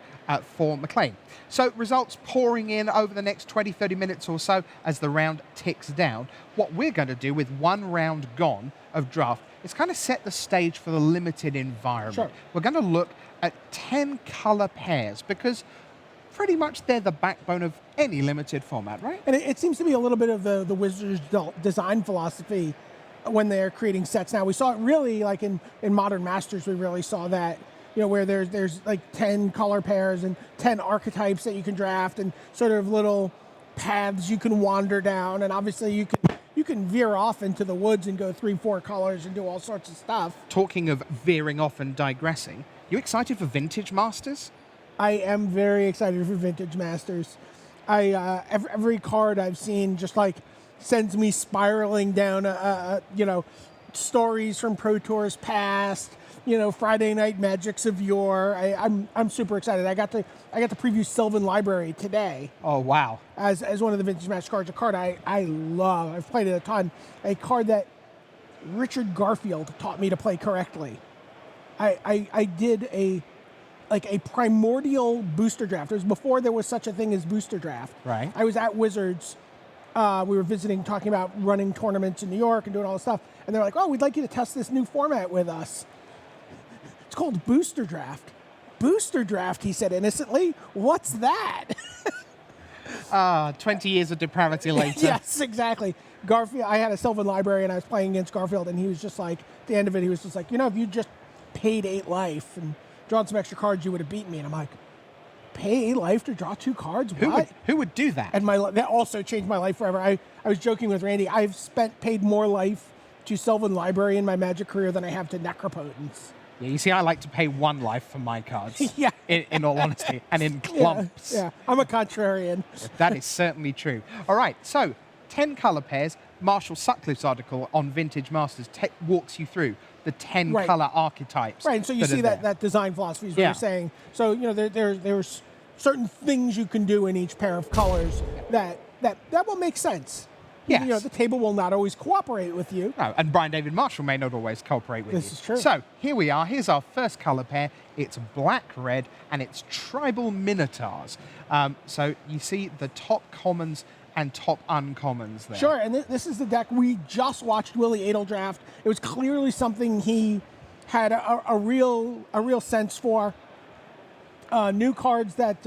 for McLean. So results pouring in over the next 20, 30 minutes or so as the round ticks down. What we're going to do with one round gone of draft is kind of set the stage for the limited environment.
Sure.
We're going to look at 10 color pairs because pretty much they're the backbone of any limited format, right?
And it seems to be a little bit of the Wizards' design philosophy when they're creating sets. Now, we saw it really, like in Modern Masters, we really saw that, where there's like 10 color pairs and 10 archetypes that you can draft and sort of little paths you can wander down. And obviously you can veer off into the woods and go 3-4 colors and do all sorts of stuff.
Talking of veering off and digressing, you excited for Vintage Masters?
I am very excited for Vintage Masters. Every card I've seen just like sends me spiraling down, stories from Pro Tours past, Friday Night Magics of yore. I'm super excited. I got to preview Sylvan Library today.
Oh, wow.
As one of the Vintage Match cards, a card I love. I've played it a ton. A card that Richard Garfield taught me to play correctly. I did a primordial booster draft. It was before there was such a thing as booster draft.
Right.
I was at Wizards. We were visiting, talking about running tournaments in New York and doing all this stuff. And they're like, oh, we'd like you to test this new format with us. It's called Booster Draft. Booster Draft, he said innocently. What's that?
20 years of depravity later.
Yes, exactly. Garfield, I had a Sylvan Library and I was playing against Garfield and he was just like, at the end of it, he was just like, if you just paid 8 life and drawn some extra cards, you would have beaten me. And I'm like, pay 8 life to draw 2 cards? What?
Who would do that?
And that also changed my life forever. I was joking with Randy. I've paid more life to Sylvan Library in my Magic career than I have to Necropotence.
Yeah, you see, I like to pay 1 life for my cards.
Yeah.
In all honesty, and in clumps.
Yeah, I'm a contrarian.
That is certainly true. All right, so 10 color pairs. Marshall Sutcliffe's article on Vintage Masters walks you through the 10 color archetypes.
Right, and so you see that design philosophy is what you're saying. So, there's certain things you can do in each pair of colors that will make sense.
Yes.
The table will not always cooperate with you.
No, and Brian David Marshall may not always cooperate with you.
This is true.
So here we are. Here's our first color pair. It's black-red, and it's Tribal Minotaurs. So you see the top commons and top uncommons there.
Sure, and this is the deck we just watched Willy Edel draft. It was clearly something he had a real sense for. New cards that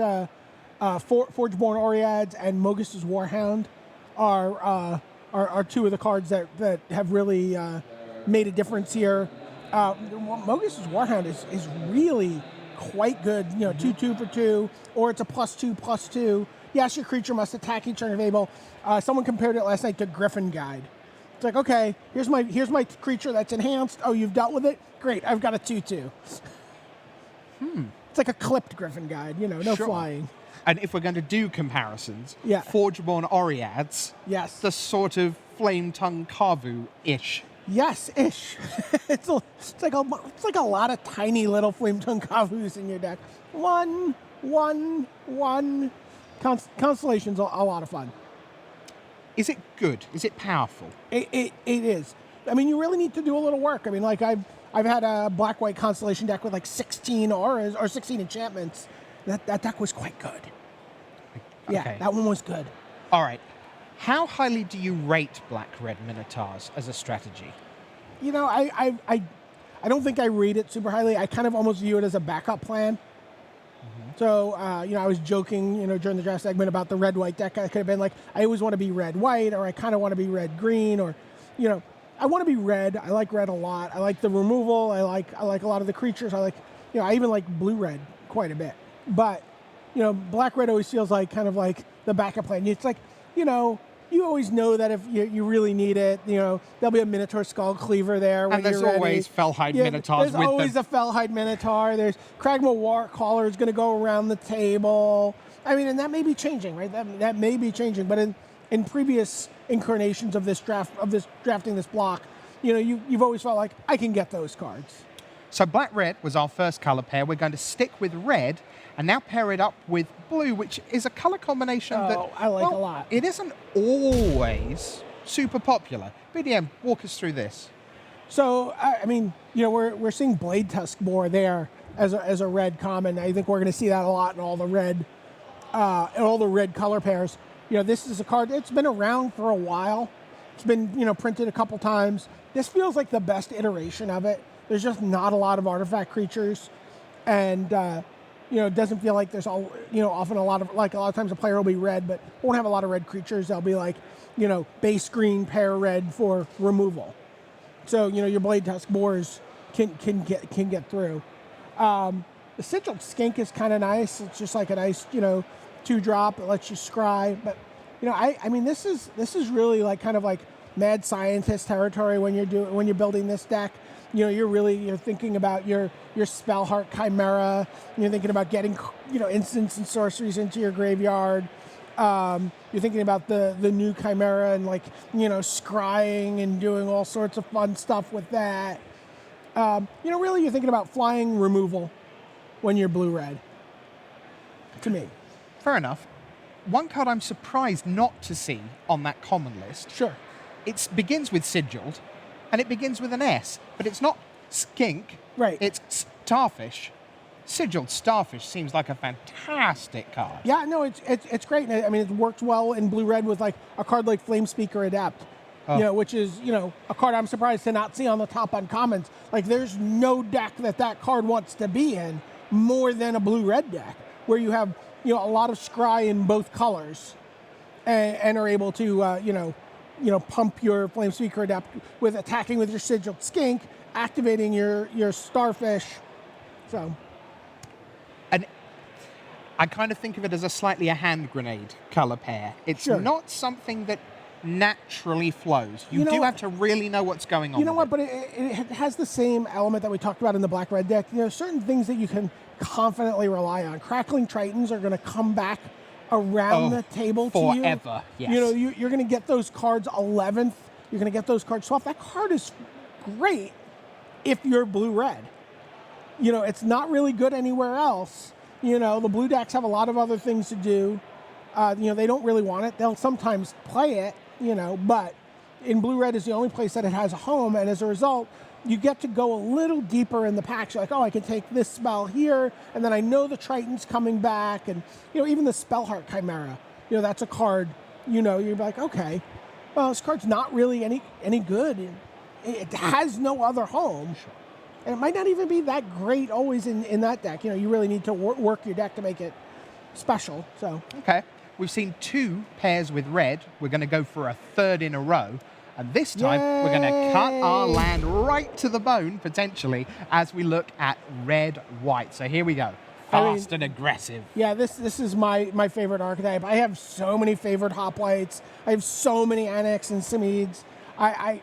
Forgeborn Oreads and Mogus's Warhound are 2 of the cards that have really made a difference here. Mogus's Warhound is really quite good. 2/2 for 2, or it's a +2/+2. Yes, your creature must attack each turn if able. Someone compared it last night to Griffin Guide. It's like, okay, here's my creature that's enhanced. Oh, you've dealt with it? Great, I've got a 2/2. It's like a clipped Griffin Guide, no
Sure.
flying.
And if we're going to do comparisons,
Yeah.
Forgeborn Oreads,
Yes.
the sort of Flame Tongue Kavu-ish.
Yes, ish. it's like a lot of tiny little Flame Tongue Kavus in your deck. One. Constellation's a lot of fun.
Is it good? Is it powerful?
It is. I mean, you really need to do a little work. I mean, like I've had a black-white Constellation deck with like 16 auras or 16 enchantments. That deck was quite good. Yeah,
Okay.
that one was good.
All right. How highly do you rate Black-Red Minotaurs as a strategy?
I don't think I rate it super highly. I kind of almost view it as a backup plan. So, I was joking, during the draft segment about the red-white deck. I could have been like, I always want to be red-white, or I kind of want to be red-green, or, I want to be red. I like red a lot. I like the removal. I like a lot of the creatures. I even like blue-red quite a bit. But, black-red always feels like kind of like the backup plan. It's like, you always know that if you really need it, there'll be a Minotaur Skull Cleaver there.
And there's always Fellhide Minotaurs
There's
with
always
them.
a Fellhide Minotaur. There's Kragma War Caller is going to go around the table. I mean, and that may be changing, right? That may be changing. But in previous incarnations of this drafting this block, you've always felt like I can get those cards.
So black-red was our first color pair. We're going to stick with red and now pair it up with blue, which is a color combination that
I like a lot.
It isn't always super popular. BDM, walk us through this.
So, I mean, we're seeing Blade Tusk more there as a red common. I think we're going to see that a lot in all the red color pairs. This is a card that's been around for a while. It's been, printed a couple times. This feels like the best iteration of it. There's just not a lot of artifact creatures, and it doesn't feel like there's often a lot of times a player will be red, but won't have a lot of red creatures. They'll be like, base green, pair red for removal. So your Blade Tusk Boars can get through. The Sigiled Skink is kind of nice. It's just like a nice 2-drop. It lets you scry, but I mean this is really like kind of like mad scientist territory when you're building this deck. You're thinking about your Spellheart Chimera. You're thinking about getting instants and sorceries into your graveyard. You're thinking about the new Chimera and scrying and doing all sorts of fun stuff with that. Really you're thinking about flying removal when you're blue-red. To me.
Fair enough. One card I'm surprised not to see on that common list.
Sure.
It begins with Sigiled, and it begins with an S, but it's not Skink.
Right.
It's Starfish. Sigiled Starfish seems like a fantastic card.
Yeah, no, it's great. I mean, it works well in blue-red with like a card like Flamespeaker Adept, which is a card I'm surprised to not see on the top uncommons. Like, there's no deck that card wants to be in more than a blue-red deck, where you have a lot of scry in both colors, and are able to pump your Flamespeaker Adept with attacking with your Sigiled Skink, activating your Starfish. So.
And I kind of think of it as a hand grenade color pair. It's
Sure.
not something that naturally flows. You do have to really know what's going on.
You know
with
what?
it.
But it has the same element that we talked about in the black-red deck. Certain things that you can confidently rely on. Crackling Tritons are going to come back around the table to you.
Forever, yes.
You're going to get those cards 11th. You're going to get those cards 12th. That card is great if you're blue-red. It's not really good anywhere else. The blue decks have a lot of other things to do. They don't really want it. They'll sometimes play it, but in blue-red is the only place that it has a home, and as a result, you get to go a little deeper in the packs. You're like, oh, I can take this spell here, and then I know the Triton's coming back, and even the Spellheart Chimera, that's a card, you're like, okay, well, this card's not really any good. It has no other home, and it might not even be that great always in that deck. You really need to work your deck to make it special. So
Okay. We've seen 2 pairs with red. We're going to go for a third in a row. And this time, we're going to cut our land right to the bone, potentially, as we look at red-white. So here we go. Fast and aggressive.
Yeah, this is my favorite archetype. I have so many favorite hoplites. I have so many Annex and Simides. A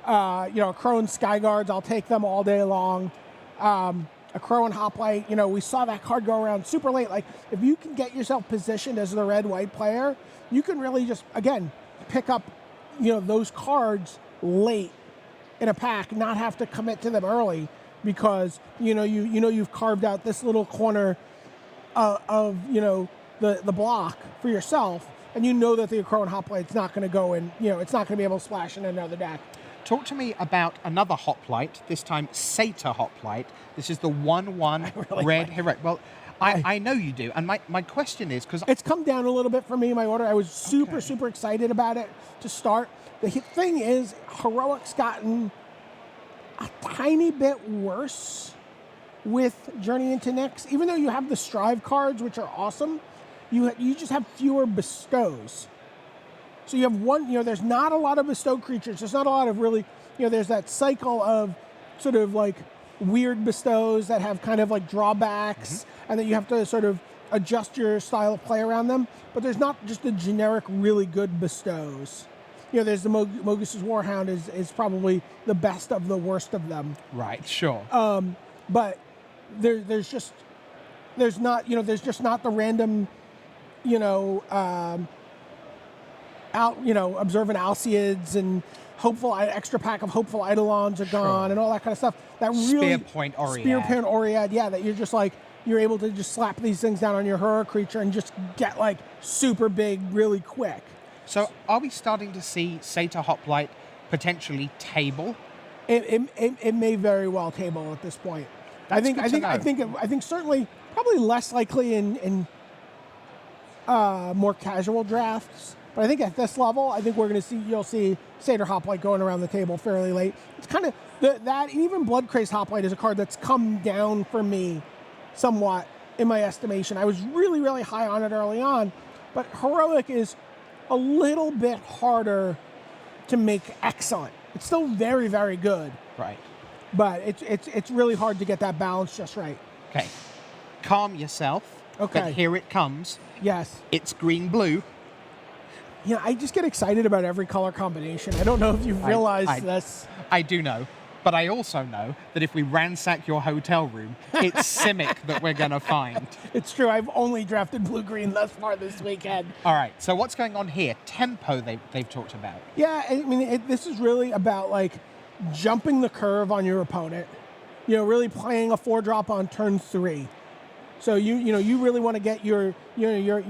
Crow and Skyguards, I'll take them all day long. A Crow and Hoplite, we saw that card go around super late. Like, if you can get yourself positioned as the red-white player, you can really just, again, pick up, those cards late in a pack, not have to commit to them early because, you've carved out this little corner of the block for yourself, and you know that the Crow and Hoplite's not going to go in, it's not going to be able to splash in another deck.
Talk to me about another hoplite, this time Satyr hoplite. This is the 1/1
really
red
like
hero. Well, I know you do. And my question is, because
it's come down a little bit for me in my order. I was super excited about it to start. The thing is, Heroic's gotten a tiny bit worse with Journey into Nyx. Even though you have the Strive cards, which are awesome, you just have fewer bestows. So you have one, there's not a lot of bestow creatures. There's not a lot of really, there's that cycle of sort of like weird bestows that have kind of like drawbacks and that you have to sort of adjust your style of play around them. But there's not just the generic really good bestows. There's the Mogus's Warhound is probably the best of the worst of them.
Right, sure.
But there's just not the random, observant Alceids and extra pack of hopeful Eidolons are gone and all that kind of stuff. That really
Spearpoint
Oread, yeah, that you're just like you're able to just slap these things down on your hero creature and just get like super big really quick.
So are we starting to see Satyr hoplite potentially table?
It may very well table at this point. I think certainly probably less likely in more casual drafts. But I think at this level, I think you'll see Satyr Hoplite going around the table fairly late. It's kind of that even Bloodcrazed Hoplite is a card that's come down for me somewhat in my estimation. I was really, really high on it early on, but Heroic is a little bit harder to make excellent. It's still very, very good.
Right.
But it's really hard to get that balance just right.
Okay. Calm yourself.
Okay.
But here it comes.
Yes.
It's green-blue.
I just get excited about every color combination. I don't know if you've realized this.
I do know, but I also know that if we ransack your hotel room, it's Simic that we're going to find.
It's true. I've only drafted blue-green thus far this weekend.
All right, so what's going on here? Tempo they've talked about.
Yeah, I mean, this is really about, like, jumping the curve on your opponent. Really playing a 4-drop on turn 3. So, you really want to get your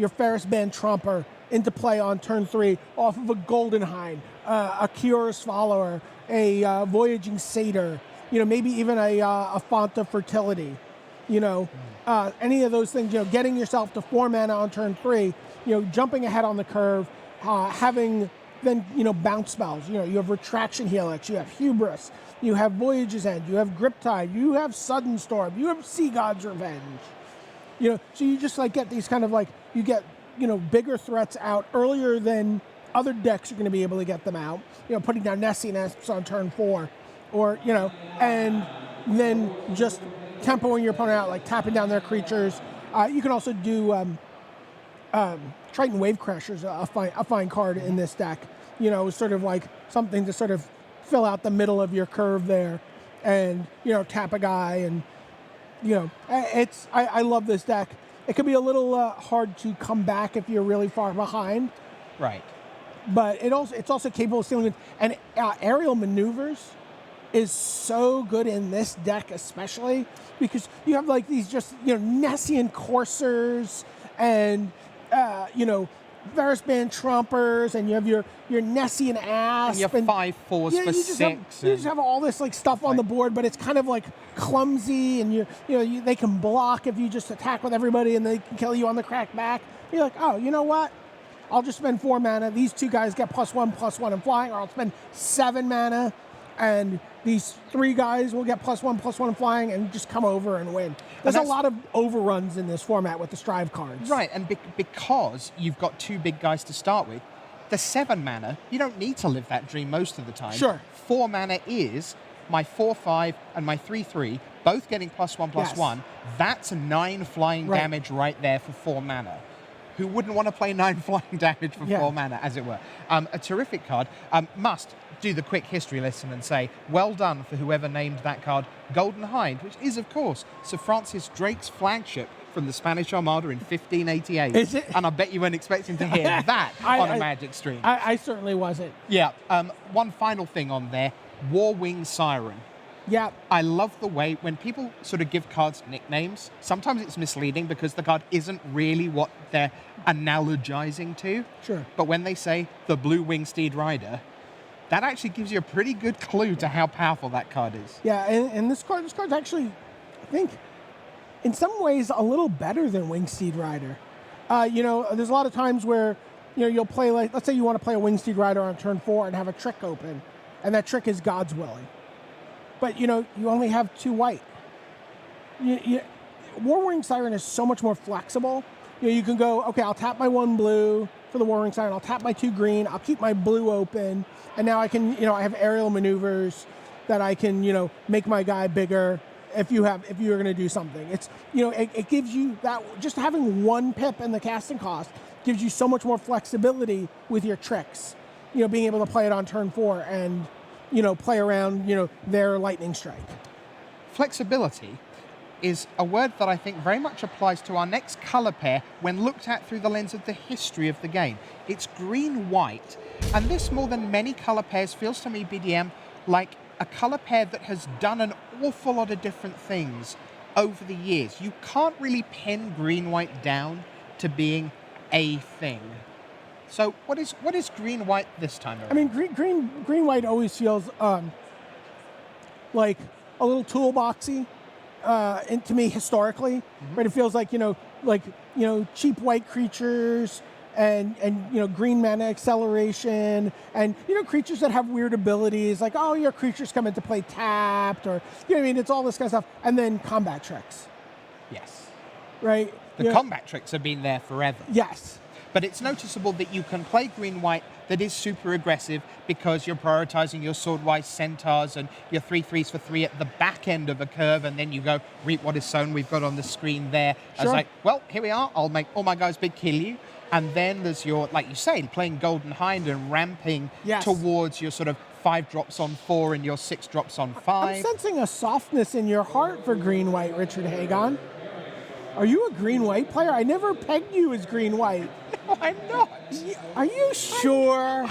Ferris Band Trumper into play on turn 3 off of a Golden Hind, a Kior's Follower, a Voyaging Satyr, maybe even a Font of Fertility, any of those things, getting yourself to 4 mana on turn 3, jumping ahead on the curve, having then, bounce spells. You have Retraction Helix, you have Hubris, you have Voyage's End, you have Griptide, you have Sudden Storm, you have Sea God's Revenge. So you just like get these kind of like, you get, bigger threats out earlier than other decks are going to be able to get them out. Putting down Nessie Nesps on turn 4, or, and then just tempoing your opponent out, like tapping down their creatures. You can also do Triton Wave Crasher's a fine card in this deck. Sort of like something to sort of fill out the middle of your curve there, and tap a guy, and I love this deck. It can be a little hard to come back if you're really far behind.
Right.
But it's also capable of stealing. And aerial maneuvers is so good in this deck, especially because you have like these just Nessian Coursers and Ferris Band Trumpers, and you have your Nessian Asp.
And you have 5/4s for 6.
You just have all this like stuff on the board, but it's kind of like clumsy, and they can block if you just attack with everybody, and they can kill you on the crack back. You're like, oh, you know what? I'll just spend 4 mana. These 2 guys get +1/+1 and flying, or I'll spend 7 mana, and these 3 guys will get +1/+1 and flying, and just come over and win. There's a lot of overruns in this format with the Strive cards.
Right, and because you've got 2 big guys to start with, The 7 mana, you don't need to live that dream most of the time.
Sure.
4 mana is my 4/5 and my 3/3, both getting +1/+1. That's 9 flying
Right.
damage right there for 4 mana. Who wouldn't want to play 9 flying damage for 4 mana, as it were? A terrific card. Must do the quick history lesson and say, well done for whoever named that card Golden Hind, which is, of course, Sir Francis Drake's flagship from the Spanish Armada in 1588.
Is it?
And I bet you weren't expecting to hear that on a Magic stream.
I certainly wasn't.
Yeah. One final thing on there, Warwing Siren.
Yeah.
I love the way when people sort of give cards nicknames, sometimes it's misleading because the card isn't really what they're analogizing to.
Sure.
But when they say the Blue Wing Steed Rider, that actually gives you a pretty good clue to how powerful that card is.
Yeah, and this card's actually, I think, in some ways, a little better than Wingsteed Rider. There's a lot of times where, you'll play, like, let's say you want to play a Wingsteed Rider on turn 4 and have a trick open, and that trick is God's Willing. But, you only have 2 white. Warwing Siren is so much more flexible. You can go, okay, I'll tap my 1 blue for the Warwing Siren, I'll tap my 2 green, I'll keep my blue open, and now I can, I have aerial maneuvers that I can, make my guy bigger if you're going to do something. It's, it gives you that, just having 1 pip in the casting cost gives you so much more flexibility with your tricks. Being able to play it on turn 4 and, play around, their lightning strike.
Flexibility is a word that I think very much applies to our next colour pair when looked at through the lens of the history of the game. It's green-white, and this more than many colour pairs feels to me, BDM, like a colour pair that has done an awful lot of different things over the years. You can't really pin green-white down to being a thing. So what is green-white this time around?
I mean, green-white always feels like a little toolboxy, and to me historically, right? It feels like cheap white creatures and green mana acceleration and creatures that have weird abilities, like, oh, your creatures come into play tapped, or it's all this kind of stuff, and then combat tricks.
Yes.
Right.
The combat tricks have been there forever.
Yes.
But it's noticeable that you can play green-white that is super aggressive because you're prioritizing your Swordwise Centaurs and your 3/3s for 3 at the back end of a curve, and then you go reap what is sown. We've got on the screen there. I was like, well, here we are. I'll make all my guys big, kill you. And then there's your, like you say, playing Golden Hind and ramping towards your sort of 5 drops on 4 and your 6 drops on 5.
I'm sensing a softness in your heart for green-white, Richard Hagon. Are you a green-white player? I never pegged you as green-white.
No, I'm not.
Are you sure?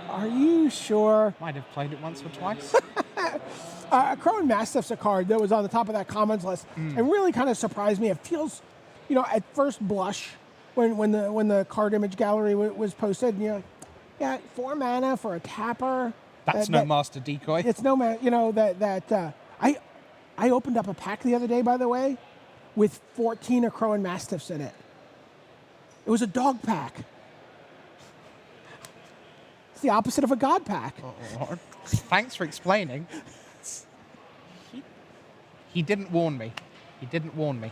Are you sure?
Might have played it once or twice.
Crow and Mastiff's a card that was on the top of that comments list and really kind of surprised me. It feels, at first blush when the card image gallery was posted, and you're like, yeah, 4 mana for a tapper.
That's no master decoy.
It's no man. I opened up a pack the other day, by the way, with 14 of Crow and Mastiffs in it. It was a dog pack. It's the opposite of a god pack.
Oh, thanks for explaining. He didn't warn me. He didn't warn me.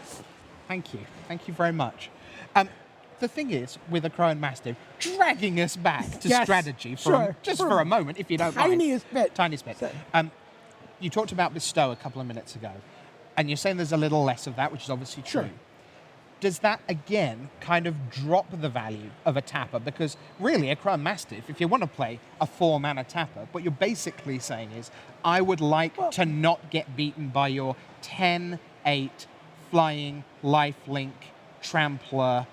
Thank you. Thank you very much. The thing is, with a Crow and Mastiff, dragging us back to strategy for a moment, if you don't mind. Tiniest bit. You talked about Bestow a couple of minutes ago, and you're saying there's a little less of that, which is obviously true.
Sure.
Does that, again, kind of drop the value of a tapper? Because really, a Crow and Mastiff, if you want to play a 4-mana tapper, what you're basically saying is, I would like to not get beaten by your 10/8 flying, lifelink, trampler,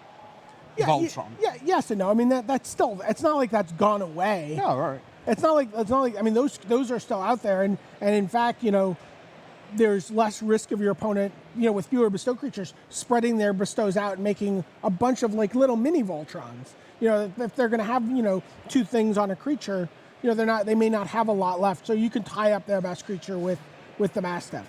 Voltron.
Yes and no. I mean, that's still, it's not like that's gone away.
No, right.
It's not like, I mean, those are still out there. And in fact, there's less risk of your opponent, with fewer bestow creatures, spreading their bestows out and making a bunch of like little mini Voltrons. If they're going to have, 2 things on a creature, they may not have a lot left. So you can tie up their best creature with the Mastiff.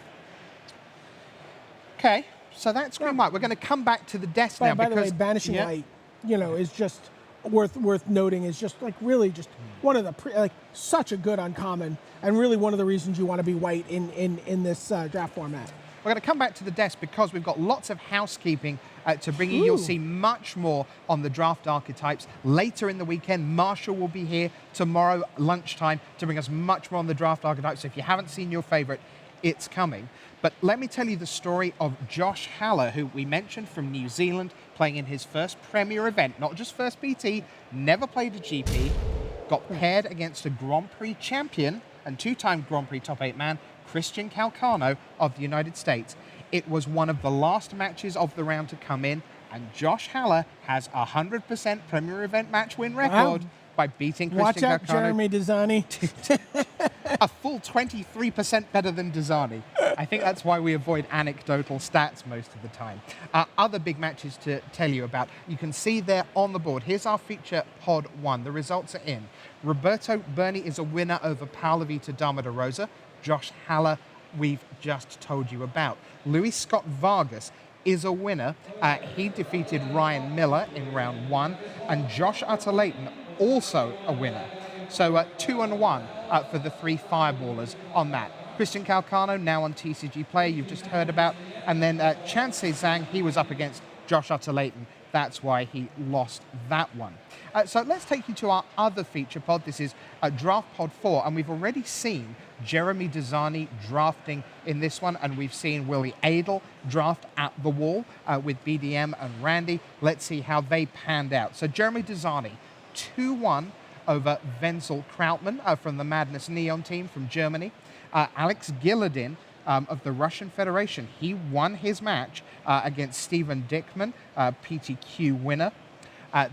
Okay, so that's green white. We're going to come back to the desk now.
By the way, Banishing Light, is just worth noting. Is just like really just one of the such a good uncommon, and really one of the reasons you want to be white in this draft format.
We're going to come back to the desk because we've got lots of housekeeping to bring you. You'll see much more on the draft archetypes later in the weekend. Marshall will be here tomorrow lunchtime to bring us much more on the draft archetypes. So if you haven't seen your favorite, it's coming. But let me tell you the story of Josh Haller, who we mentioned from New Zealand, playing in his first Premier event, not just first PT, never played a GP, got paired against a Grand Prix champion and two-time Grand Prix top 8 man, Christian Calcano of the United States. It was one of the last matches of the round to come in, and Josh Haller has a 100% Premier event match win record by beating Christian
Watch out,
Calcano.
Jeremy Desani.
A full 23% better than Desani. I think that's why we avoid anecdotal stats most of the time. Other big matches to tell you about. You can see there on the board. Here's our feature pod 1. The results are in. Roberto Berni is a winner over Paulavita Dama de Rosa. Josh Haller, we've just told you about. Luis Scott Vargas is a winner. He defeated Ryan Miller in round 1. And Josh Utter-Leighton, also a winner. So 2-1 for the 3 fireballers on that. Christian Calcano, now on TCG Player, you've just heard about. And then Chansey Zhang, he was up against Josh Utter-Leighton. That's why he lost that one. So let's take you to our other feature pod. This is Draft Pod 4, and we've already seen Jeremy Desani drafting in this one, and we've seen Willy Edel draft at the wall with BDM and Randy. Let's see how they panned out. So Jeremy Desani, 2-1 over Wenzel Krautmann from the Madness Neon team from Germany. Alex Gilladin of the Russian Federation, he won his match against Stephen Dickman, PTQ winner.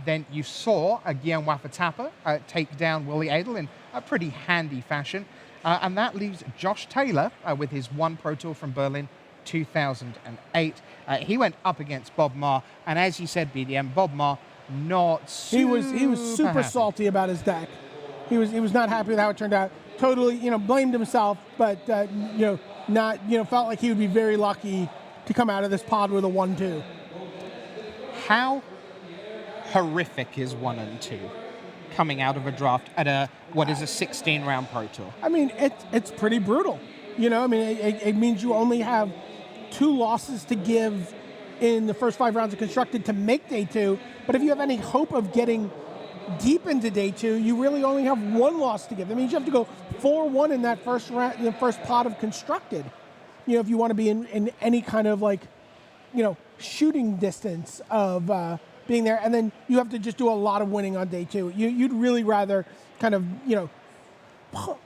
Then you saw Guillaume Wafo-Tapa take down Willy Edel in a pretty handy fashion. And that leaves Josh Taylor with his 1 Pro Tour from Berlin 2008. He went up against Bob Marr, and as you said, BDM, Bob Marr not super
He was super
happy.
salty about his deck. He was not happy with how it turned out. Totally, blamed himself, but not, felt like he would be very lucky to come out of this pod with a 1-2.
How horrific is 1 and 2 coming out of a draft at a 16-round Pro Tour?
I mean, it's pretty brutal. It means you only have 2 losses to give in the first 5 rounds of Constructed to make day 2. But if you have any hope of getting deep into day 2, you really only have 1 loss to give. That means you have to go 4-1 in that first round, the first pot of Constructed. If you want to be in any kind of shooting distance of being there, and then you have to just do a lot of winning on day 2. You'd really rather kind of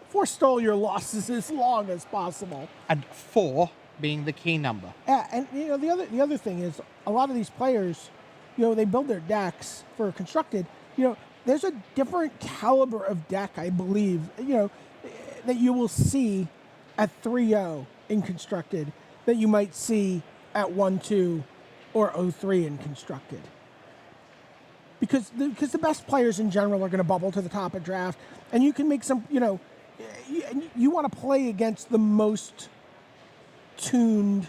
forestall your losses as long as possible.
And 4 being the key number.
Yeah, and the other thing is a lot of these players, they build their decks for Constructed. There's a different caliber of deck, I believe, that you will see at 3-0 in Constructed that you might see at 1-2 or 0-3 in Constructed. Because the best players in general are going to bubble to the top of draft, and you can make some, you want to play against the most tuned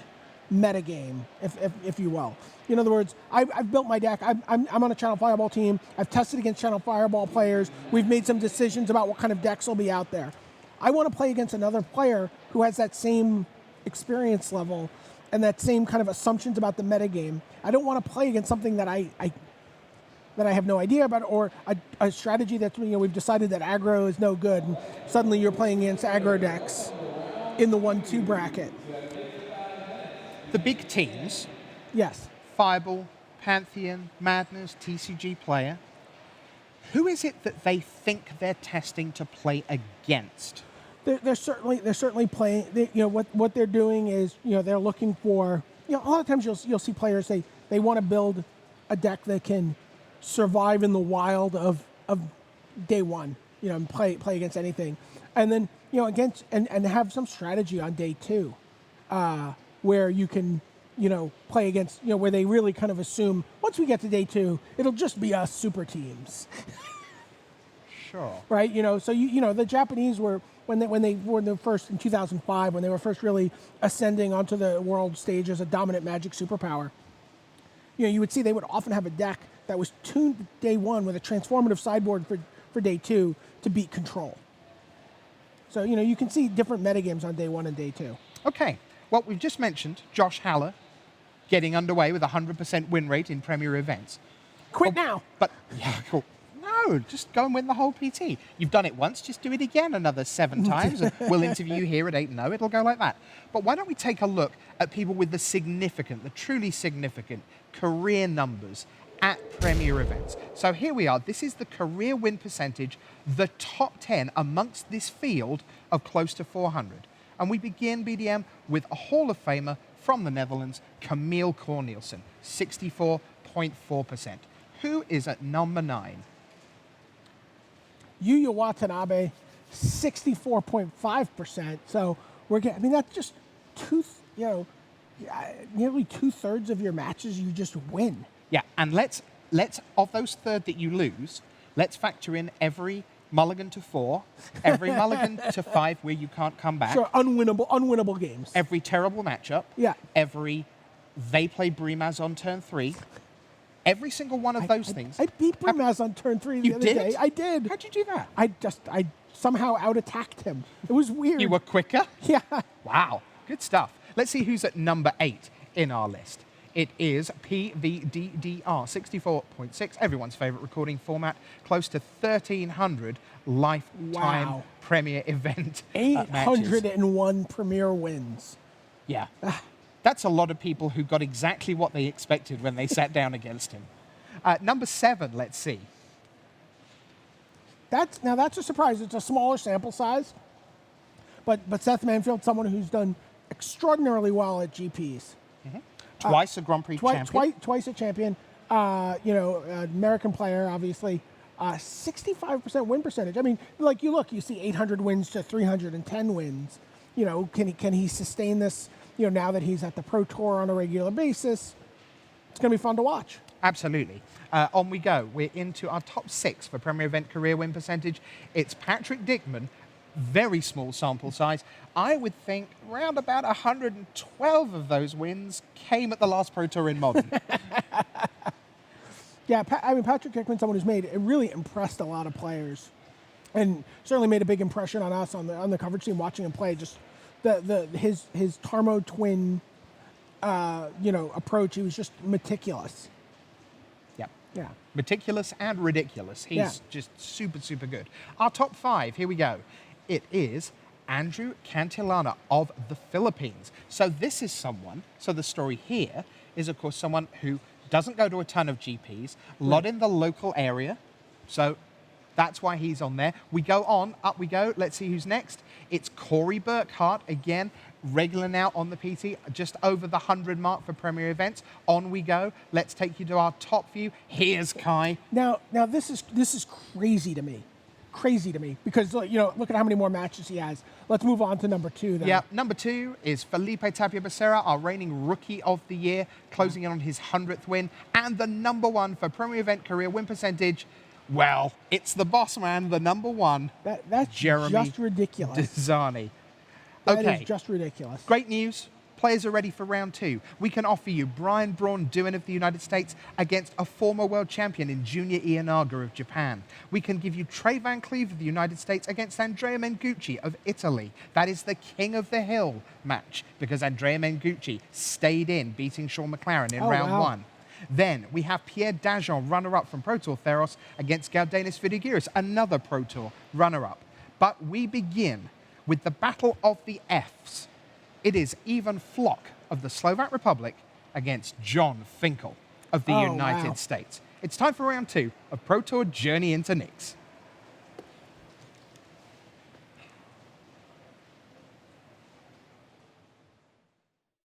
metagame, if you will. In other words, I've built my deck. I'm on a Channel Fireball team. I've tested against Channel Fireball players. We've made some decisions about what kind of decks will be out there. I want to play against another player who has that same experience level and that same kind of assumptions about the metagame. I don't want to play against something that I have no idea about, or a strategy that we've decided that aggro is no good, and suddenly you're playing against aggro decks in the 1-2 bracket.
The big teams,
Yes.
Fireball, Pantheon, Madness, TCG Player, who is it that they think they're testing to play against?
They're certainly playing. What they're doing is they're looking for a lot of times you'll see players they want to build a deck that can survive in the wild of day 1, and play against anything, and then against and have some strategy on day 2, where you can play against where they really kind of assume once we get to day 2 it'll just be us super teams.
Sure.
Right? So the Japanese were when they were the first in 2005 when they were first really ascending onto the world stage as a dominant Magic superpower. You would see they would often have a deck that was tuned day 1 with a transformative sideboard for day 2 to beat control. So you can see different metagames on day 1 and day 2.
Okay. Well, we've just mentioned Josh Haller getting underway with a 100% win rate in Premier events.
Quit now.
But, yeah, cool. No, just go and win the whole PT. You've done it once, just do it again another 7 times, and we'll interview you here at 8-0. It'll go like that. But why don't we take a look at people with the truly significant career numbers at Premier events. So here we are. This is the career win percentage, the top 10 amongst this field of close to 400. And we begin, BDM, with a Hall of Famer from the Netherlands, Camille Cornelissen, 64.4%. Who is at number 9?
Yuya Watanabe, 64.5%. So we're getting, I mean, that's just nearly 2/3 of your matches you just win.
Yeah, and let's of those third that you lose, let's factor in every mulligan to 4, every mulligan to 5 where you can't come back.
Sure, unwinnable games.
Every terrible matchup.
Yeah.
Every they play Brimaz on turn 3. Every single one of those things.
I beat Brimaz on turn 3 the
You
other
did?
day. I did.
How'd you do that?
I somehow out-attacked him. It was weird.
You were quicker?
Yeah.
Wow, good stuff. Let's see who's at number 8 in our list. It is PVDDR, 64.6, everyone's favorite recording format, close to 1,300 lifetime
Wow.
Premier event
801 Premier wins.
Yeah. That's a lot of people who got exactly what they expected when they sat down against him. Number 7, let's see.
That's a surprise. It's a smaller sample size. But Seth Manfield, someone who's done extraordinarily well at GPs.
Twice a Grand Prix champion.
Twice a champion. American player, obviously. 65% win percentage. I mean, like you see 800 wins to 310 wins. You know, can he sustain this? You know, now that he's at the Pro Tour on a regular basis, it's going to be fun to watch.
Absolutely. On we go. We're into our top 6 for Premier Event career win percentage. It's Patrick Dickman. Very small sample size. I would think around about 112 of those wins came at the last Pro Tour in Modern.
Yeah, Patrick Dickman, someone who's really impressed a lot of players, and certainly made a big impression on us on the coverage team watching him play. Just his Tarmo twin, approach. He was just meticulous. Yeah.
Meticulous and ridiculous. He's just super, super good. Our top 5, here we go. It is Andrew Cantillana of the Philippines. So this is so the story here is, of course, someone who doesn't go to a ton of GPs, a lot in the local area. So that's why he's on there. We go on, up we go. Let's see who's next. It's Corey Burkhart, again, regular now on the PT, just over the 100 mark for Premier events. On we go. Let's take you to our top few. Here's Kai.
Now this is crazy to me. Because look at how many more matches he has. Let's move on to number 2 then.
Yeah, number 2 is Felipe Tapia Becerra, our reigning Rookie of the Year, closing in on his 100th win. And the number 1 for Premier Event career win percentage, well, it's the boss man, the number 1.
That's
Jeremy
just ridiculous.
Desani.
That
Okay.
is just ridiculous.
Great news. Players are ready for round 2. We can offer you Brian Braun Duin of the United States against a former world champion in Junior Ienaga of Japan. We can give you Trey Van Cleave of the United States against Andrea Mengucci of Italy. That is the King of the Hill match because Andrea Mengucci stayed in, beating Sean McLaren in round 1. Then we have Pierre Dajon, runner-up from Pro Tour Theros, against Galdenis Vidigiris, another Pro Tour runner-up. But we begin with the Battle of the Fs. It is Ivan Flock of the Slovak Republic against John Finkel of the United States. It's time for round 2 of Pro Tour Journey into Nix.